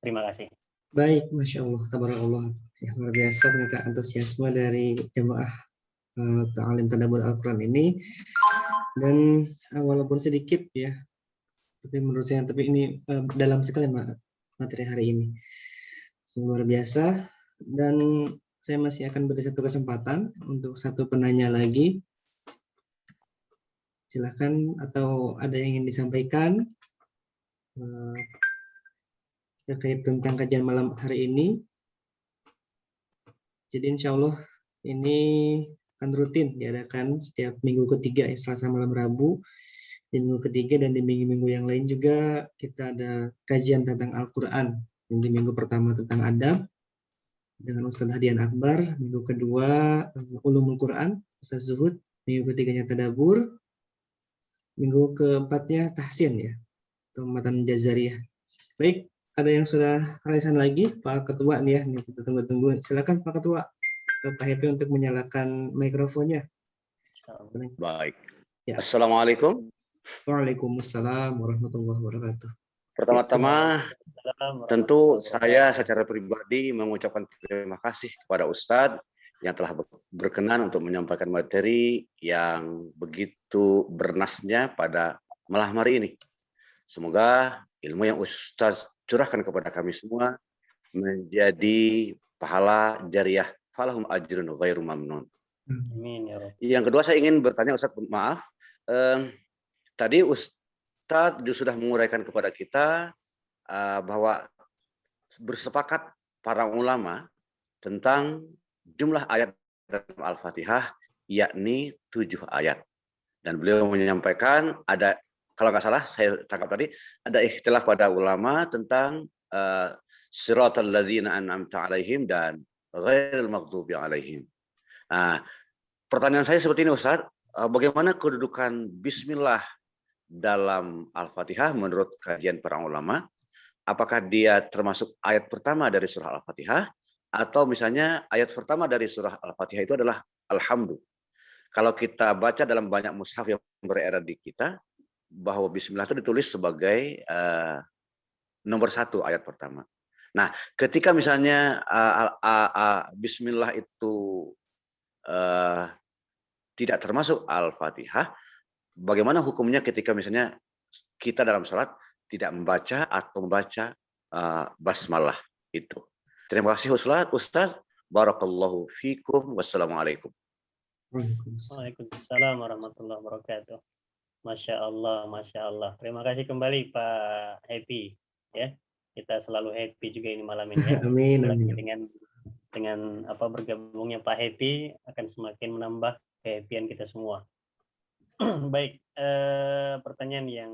Terima kasih. Baik, Masya Allah, tabarakallah. Ya, luar biasa ternyata antusiasme dari jemaah ta'alim tadabbur Al-Quran ini. Dan walaupun sedikit ya, tapi menurut saya ini dalam sekali materi hari ini. Luar biasa. Dan saya masih akan beri satu kesempatan untuk satu penanya lagi. Silakan, atau ada yang ingin disampaikan terkait tentang kajian malam hari ini. Jadi insya Allah ini akan rutin diadakan setiap minggu ketiga, Selasa malam Rabu, di minggu ketiga, dan di minggu-minggu yang lain juga kita ada kajian tentang Al-Quran. Di minggu pertama tentang adab dengan Ustaz Hadian Akbar, minggu kedua Ulumul Quran, Ustaz Zuhud, minggu ketiganya Tadabur, minggu keempatnya Tahsin ya, atau matan Jazariyah. Baik, ada yang sudah raisan lagi, Pak Ketua nih ya, nih kita tunggu-tunggu. Silakan Pak Ketua atau Pak Happy untuk menyalakan mikrofonnya. Baik. Ya. Assalamualaikum. Waalaikumsalam warahmatullahi wabarakatuh. Pertama-tama, tentu saya secara pribadi mengucapkan terima kasih kepada Ustadz yang telah berkenan untuk menyampaikan materi yang begitu bernasnya pada malam hari ini. Semoga ilmu yang Ustadz curahkan kepada kami semua menjadi pahala jariah, falahum ajrun ghairu mamnun. Amin ya Rabb. Yang kedua, saya ingin bertanya Ustadz, maaf. Tadi Ustadz sudah menguraikan kepada kita bahwa bersepakat para ulama tentang jumlah ayat dalam Al-Fatihah, yakni 7 ayat. Dan beliau menyampaikan ada, kalau nggak salah saya tangkap tadi, ada ikhtilaf pada ulama tentang siratal ladzina an'amta alaihim dan ghairil maghdubi alaihim. Nah, pertanyaan saya seperti ini Ustaz, bagaimana kedudukan bismillah dalam Al-Fatihah menurut kajian para ulama? Apakah dia termasuk ayat pertama dari surah Al-Fatihah, atau misalnya ayat pertama dari surah Al-Fatihah itu adalah Alhamdulillah? Kalau kita baca dalam banyak mushaf yang beredar di kita, bahwa bismillah itu ditulis sebagai nomor 1 ayat pertama. Nah, ketika misalnya bismillah itu tidak termasuk Al-Fatihah, bagaimana hukumnya ketika misalnya kita dalam salat tidak membaca atau membaca basmalah itu? Terima kasih Ustaz. Barakallahu fikum. Wassalamualaikum. Waalaikumsalam warahmatullahi wabarakatuh. Masya Allah, Masya Allah. Terima kasih kembali Pak Happy. Ya, kita selalu happy juga ini malam ini. Ya. Amin, amin. Dengan bergabungnya Pak Happy akan semakin menambah kehappian kita semua. Baik, pertanyaan yang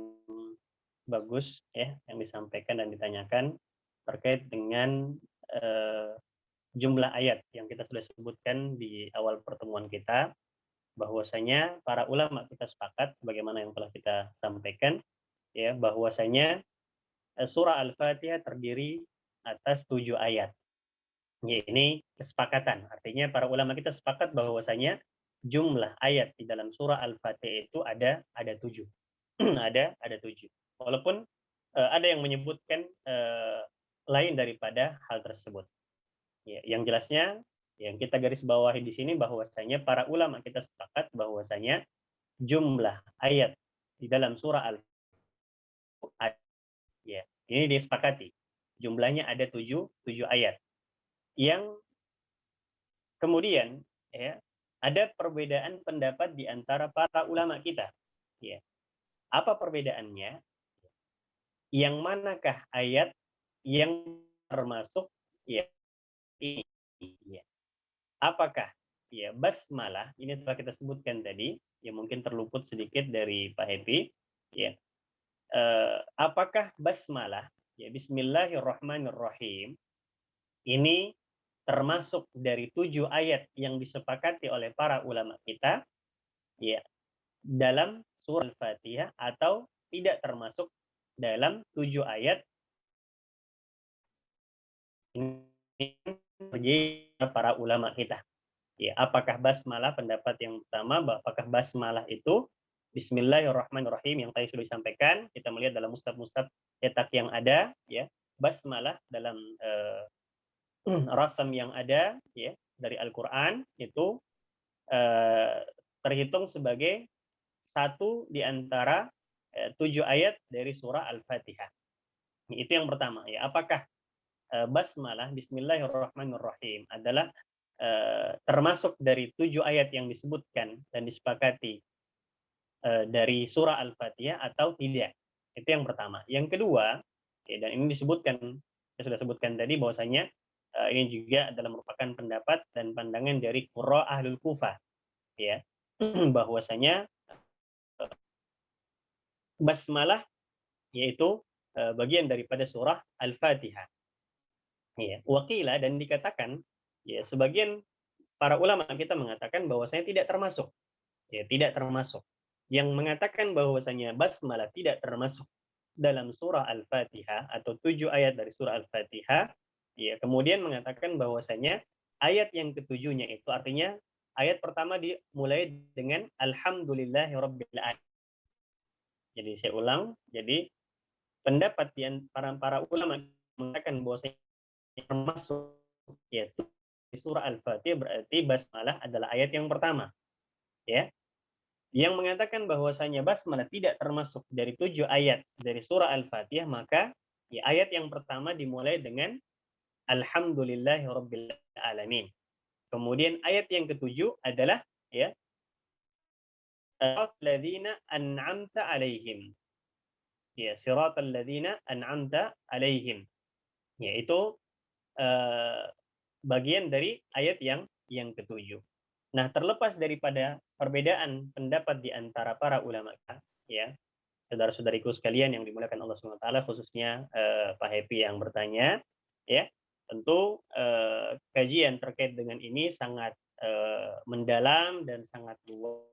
bagus ya yang disampaikan dan ditanyakan terkait dengan jumlah ayat yang kita sudah sebutkan di awal pertemuan kita, bahwasanya para ulama kita sepakat sebagaimana yang telah kita sampaikan ya, bahwasanya surah Al-Fatihah terdiri atas 7 ayat. Ya, ini kesepakatan. Artinya para ulama kita sepakat bahwasanya jumlah ayat di dalam surah Al-Fatihah itu ada 7. ada 7. Walaupun ada yang menyebutkan lain daripada hal tersebut. Ya, yang jelasnya yang kita garis bawahi di sini bahwasanya para ulama kita sepakat bahwasanya jumlah ayat di dalam surah Al-Fatihah ya, ini disepakati. Jumlahnya ada 7 ayat. Yang kemudian ya, ada perbedaan pendapat di antara para ulama kita. Ya. Apa perbedaannya? Yang manakah ayat yang termasuk ya ini? Ya. Apakah ya basmalah ini telah kita sebutkan tadi, yang mungkin terluput sedikit dari Pak Happy. Ya. Apakah basmalah ya Bismillahirrahmanirrahim ini termasuk dari 7 ayat yang disepakati oleh para ulama kita ya dalam surah Al-Fatihah, atau tidak termasuk dalam 7 ayat ini para ulama kita. Ya, apakah basmalah, pendapat yang pertama, apakah basmalah itu Bismillahirrahmanirrahim yang tadi sudah disampaikan, kita melihat dalam mushaf-mushaf cetak yang ada ya, basmalah dalam rasam yang ada ya dari Al-Qur'an itu terhitung sebagai satu di antara 7 ayat dari surah Al-Fatihah. Itu yang pertama ya. Apakah basmalah Bismillahirrahmanirrahim adalah termasuk dari 7 ayat yang disebutkan dan disepakati dari surah Al-Fatihah atau tidak? Itu yang pertama. Yang kedua, ya, dan ini disebutkan, saya sudah sebutkan tadi bahwasanya ini juga adalah merupakan pendapat dan pandangan dari qurra ahlul Kufah, ya, bahwasanya basmalah yaitu bagian daripada surah Al-Fatihah. Ya, wakila, dan dikatakan, ya, sebagian para ulama kita mengatakan bahwasanya tidak termasuk, ya, tidak termasuk. Yang mengatakan bahwasanya basmalah tidak termasuk dalam surah Al-Fatihah atau 7 ayat dari surah Al-Fatihah, ya, kemudian mengatakan bahwasanya ayat yang ketujuhnya itu artinya ayat pertama dimulai dengan Alhamdulillahirabbil alamin. Jadi saya ulang, jadi pendapat para ulama mengatakan bahwasanya termasuk yaitu di surah Al-Fatihah berarti basmalah adalah ayat yang pertama, ya. Yang mengatakan bahwasanya basmalah tidak termasuk dari 7 ayat dari surah Al-Fatihah, maka ya, ayat yang pertama dimulai dengan Alhamdulillahirabbil alamin. Kemudian ayat yang ketujuh adalah ya alladzina an'amta alaihim. Ya, siratal ladzina an'amta alaihim. Yaitu bagian dari ayat yang ketujuh. Nah, terlepas daripada perbedaan pendapat di antara para ulama, ya, saudara-saudariku sekalian yang dimuliakan Allah SWT, khususnya Pak Happy yang bertanya, ya, tentu kajian terkait dengan ini sangat mendalam dan sangat luas.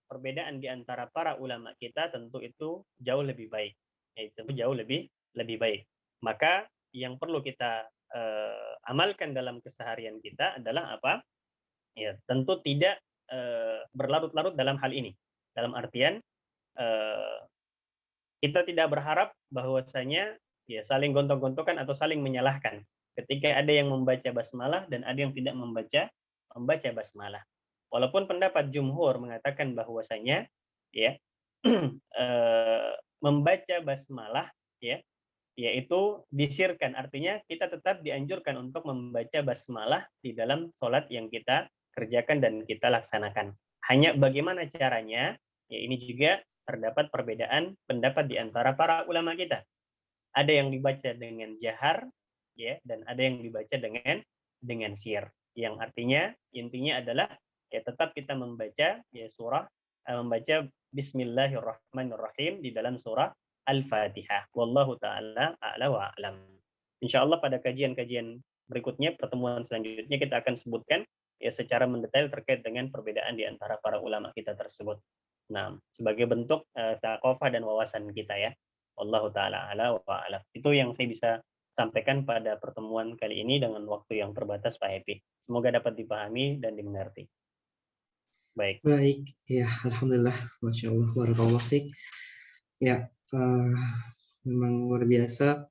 Perbedaan di antara para ulama kita tentu itu jauh lebih baik, yaitu jauh lebih baik. Maka yang perlu kita amalkan dalam keseharian kita adalah apa? Ya, tentu tidak berlarut-larut dalam hal ini. Dalam artian kita tidak berharap bahwasanya ya saling gontok-gontokan atau saling menyalahkan ketika ada yang membaca basmalah dan ada yang tidak membaca basmalah. Walaupun pendapat jumhur mengatakan bahwasanya ya membaca basmalah ya yaitu disirkan, artinya kita tetap dianjurkan untuk membaca basmalah di dalam sholat yang kita kerjakan dan kita laksanakan. Hanya bagaimana caranya, ya ini juga terdapat perbedaan pendapat di antara para ulama kita. Ada yang dibaca dengan jahar, ya, dan ada yang dibaca dengan sir. Yang artinya intinya adalah ya tetap kita membaca ya membaca Bismillahirrahmanirrahim di dalam surah Al-Fatihah. Wallahu ta'ala a'la wa a'lam. Insyaallah pada kajian-kajian berikutnya, pertemuan selanjutnya kita akan sebutkan ya secara mendetail terkait dengan perbedaan di antara para ulama kita tersebut. Nah, sebagai bentuk thaqafah dan wawasan kita ya. Wallahu ta'ala a'la wa a'lam. Itu yang saya bisa sampaikan pada pertemuan kali ini dengan waktu yang terbatas, Pak Happy. Semoga dapat dipahami dan dimengerti. Baik, ya, alhamdulillah, masya Allah, barakallahu fiik. Ya, memang luar biasa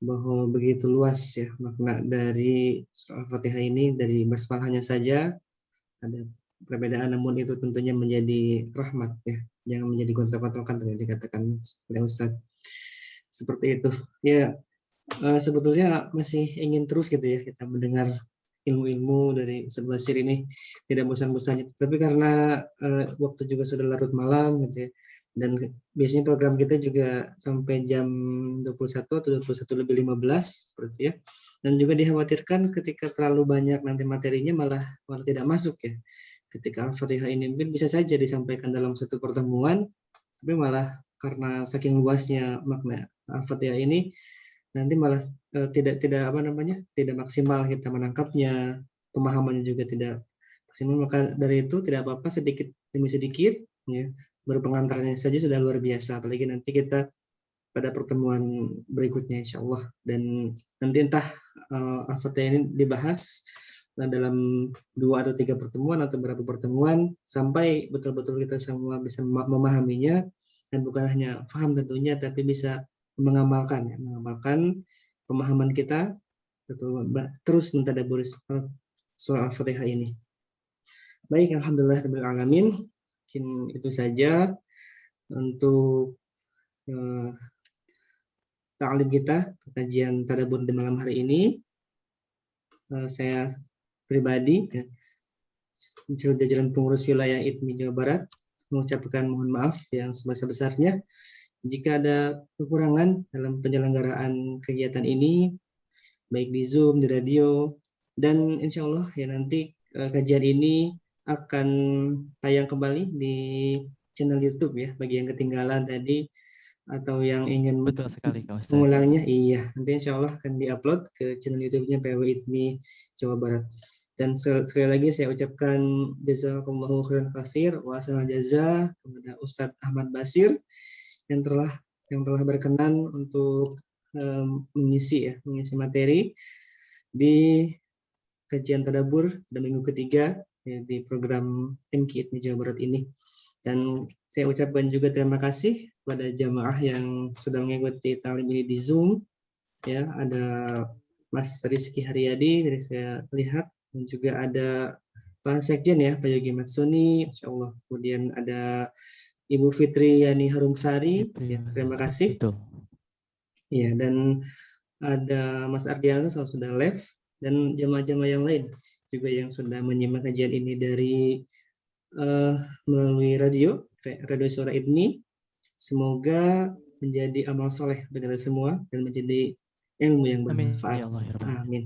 bahwa begitu luas ya makna dari surah Al-Fatihah ini. Dari basmalahnya saja ada perbedaan, namun itu tentunya menjadi rahmat ya, jangan menjadi gontok-gontokan tadi dikatakan oleh Ustadz. Seperti itu. Ya, sebetulnya masih ingin terus gitu ya kita mendengar ilmu-ilmu dari Ustadz Basir ini, tidak bosan-bosannya. Tapi karena waktu juga sudah larut malam gitu ya, dan biasanya program kita juga sampai jam 21 atau 21 lebih 15 seperti ya. Dan juga dikhawatirkan ketika terlalu banyak nanti materinya malah tidak masuk ya. Ketika Al-Fatihah ini mungkin bisa saja disampaikan dalam satu pertemuan, tapi malah karena saking luasnya makna Al-Fatihah ini nanti malah tidak maksimal kita menangkapnya, pemahamannya juga tidak maksimal. Maka dari itu tidak apa-apa sedikit demi sedikit ya, baru pengantarnya saja sudah luar biasa, apalagi nanti kita pada pertemuan berikutnya insya Allah. Dan nanti entah Al-Fatihah ini dibahas dalam 2 atau 3 pertemuan atau berapa pertemuan sampai betul-betul kita semua bisa memahaminya, dan bukan hanya paham tentunya tapi bisa mengamalkan pemahaman kita terus mentadabburi surah Al-Fatihah ini. Baik, alhamdulillah alamin. Mungkin itu saja untuk ta'lim kita, kajian tadabbur di malam hari ini. Saya pribadi, seluruh jajaran pengurus wilayah ITMI Jawa Barat, mengucapkan mohon maaf yang sebesar-besarnya jika ada kekurangan dalam penyelenggaraan kegiatan ini, baik di Zoom, di radio, dan insya Allah ya nanti kajian ini akan tayang kembali di channel YouTube ya, bagi yang ketinggalan tadi atau yang ingin Betul sekali, Kang Ustadz. mengulangnya, iya, nanti insya Allah akan diupload ke channel YouTube-nya PW ITMI Jawa Barat. Dan sekali lagi saya ucapkan jazakallahu khairan katsir wa ahsanal jaza kepada Ustadz Ahmad Basir yang telah berkenan untuk mengisi materi di kajian tadabbur pada minggu ketiga ya, di program MK ITMI Jawa Barat ini. Dan saya ucapkan juga terima kasih kepada jamaah yang sudah mengikuti ta'lim ini di Zoom. Ya, ada Mas Rizky Haryadi dari saya lihat, dan juga ada Pak Sekjen ya, Pak Yogi Matsuni, Insya Allah. Kemudian ada Ibu Fitri Yani Harumsari, ya, terima kasih. Betul. Ya, dan ada Mas Ardiansa sudah live, dan jamaah-jamaah yang lain juga yang sudah menyimak kajian ini dari melalui radio Suara ITMI. Semoga menjadi amal soleh bagi kita semua dan menjadi ilmu yang bermanfaat. Amin. Ya Allah, ya Rabbal Alamin. Amin.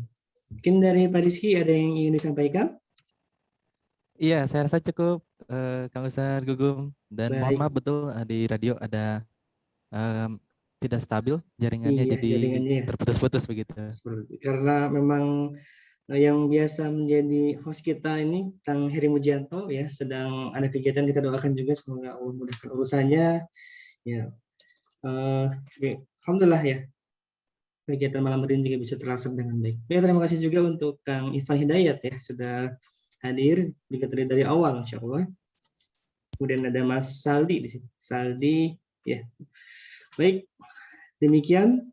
Mungkin dari Pak Rizky ada yang ingin disampaikan? Iya, saya rasa cukup, Kang Ustadz Gugum. Dan mohon Baik. maaf, betul di radio ada tidak stabil jaringannya, Iya, jadi jaringannya ya. terputus-putus begitu. Karena memang yang biasa menjadi host kita ini Kang Heri Mujianto ya sedang ada kegiatan, kita doakan juga semoga Allah mudahkan urusannya ya. Alhamdulillah ya kegiatan malam hari ini juga bisa terlaksana dengan baik. Ya, terima kasih juga untuk Kang Ivan Hidayat ya sudah hadir juga dari awal insya Allah. Kemudian ada Mas Saldi di sini. Saldi ya. Baik, demikian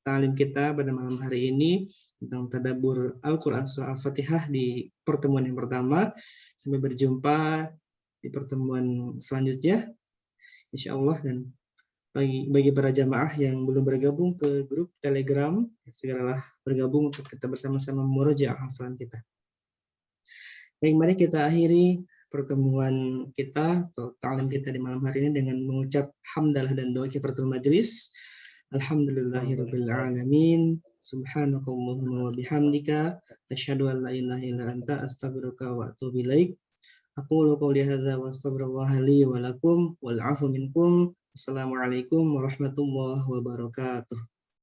ta'lim kita pada malam hari ini tentang tadabbur Al-Quran Surah Al-Fatihah di pertemuan yang pertama. Sampai berjumpa di pertemuan selanjutnya insya Allah. Dan bagi para jamaah yang belum bergabung ke grup Telegram, segeralah bergabung untuk kita bersama-sama murojaah hafalan kita. Baik, mari kita akhiri pertemuan kita atau ta'lim kita di malam hari ini dengan mengucap hamdalah dan doa kifaratul majelis. Alhamdulillahirabbil alamin. Subhanakallahumma wa bihamdika asyhadu an la ilaha illa anta astaghfiruka wa atubu ilaik. Aqulu qouli hadza wa astaghfirullah li wa lakum wal 'afu minkum. Assalamualaikum warahmatullahi wabarakatuh.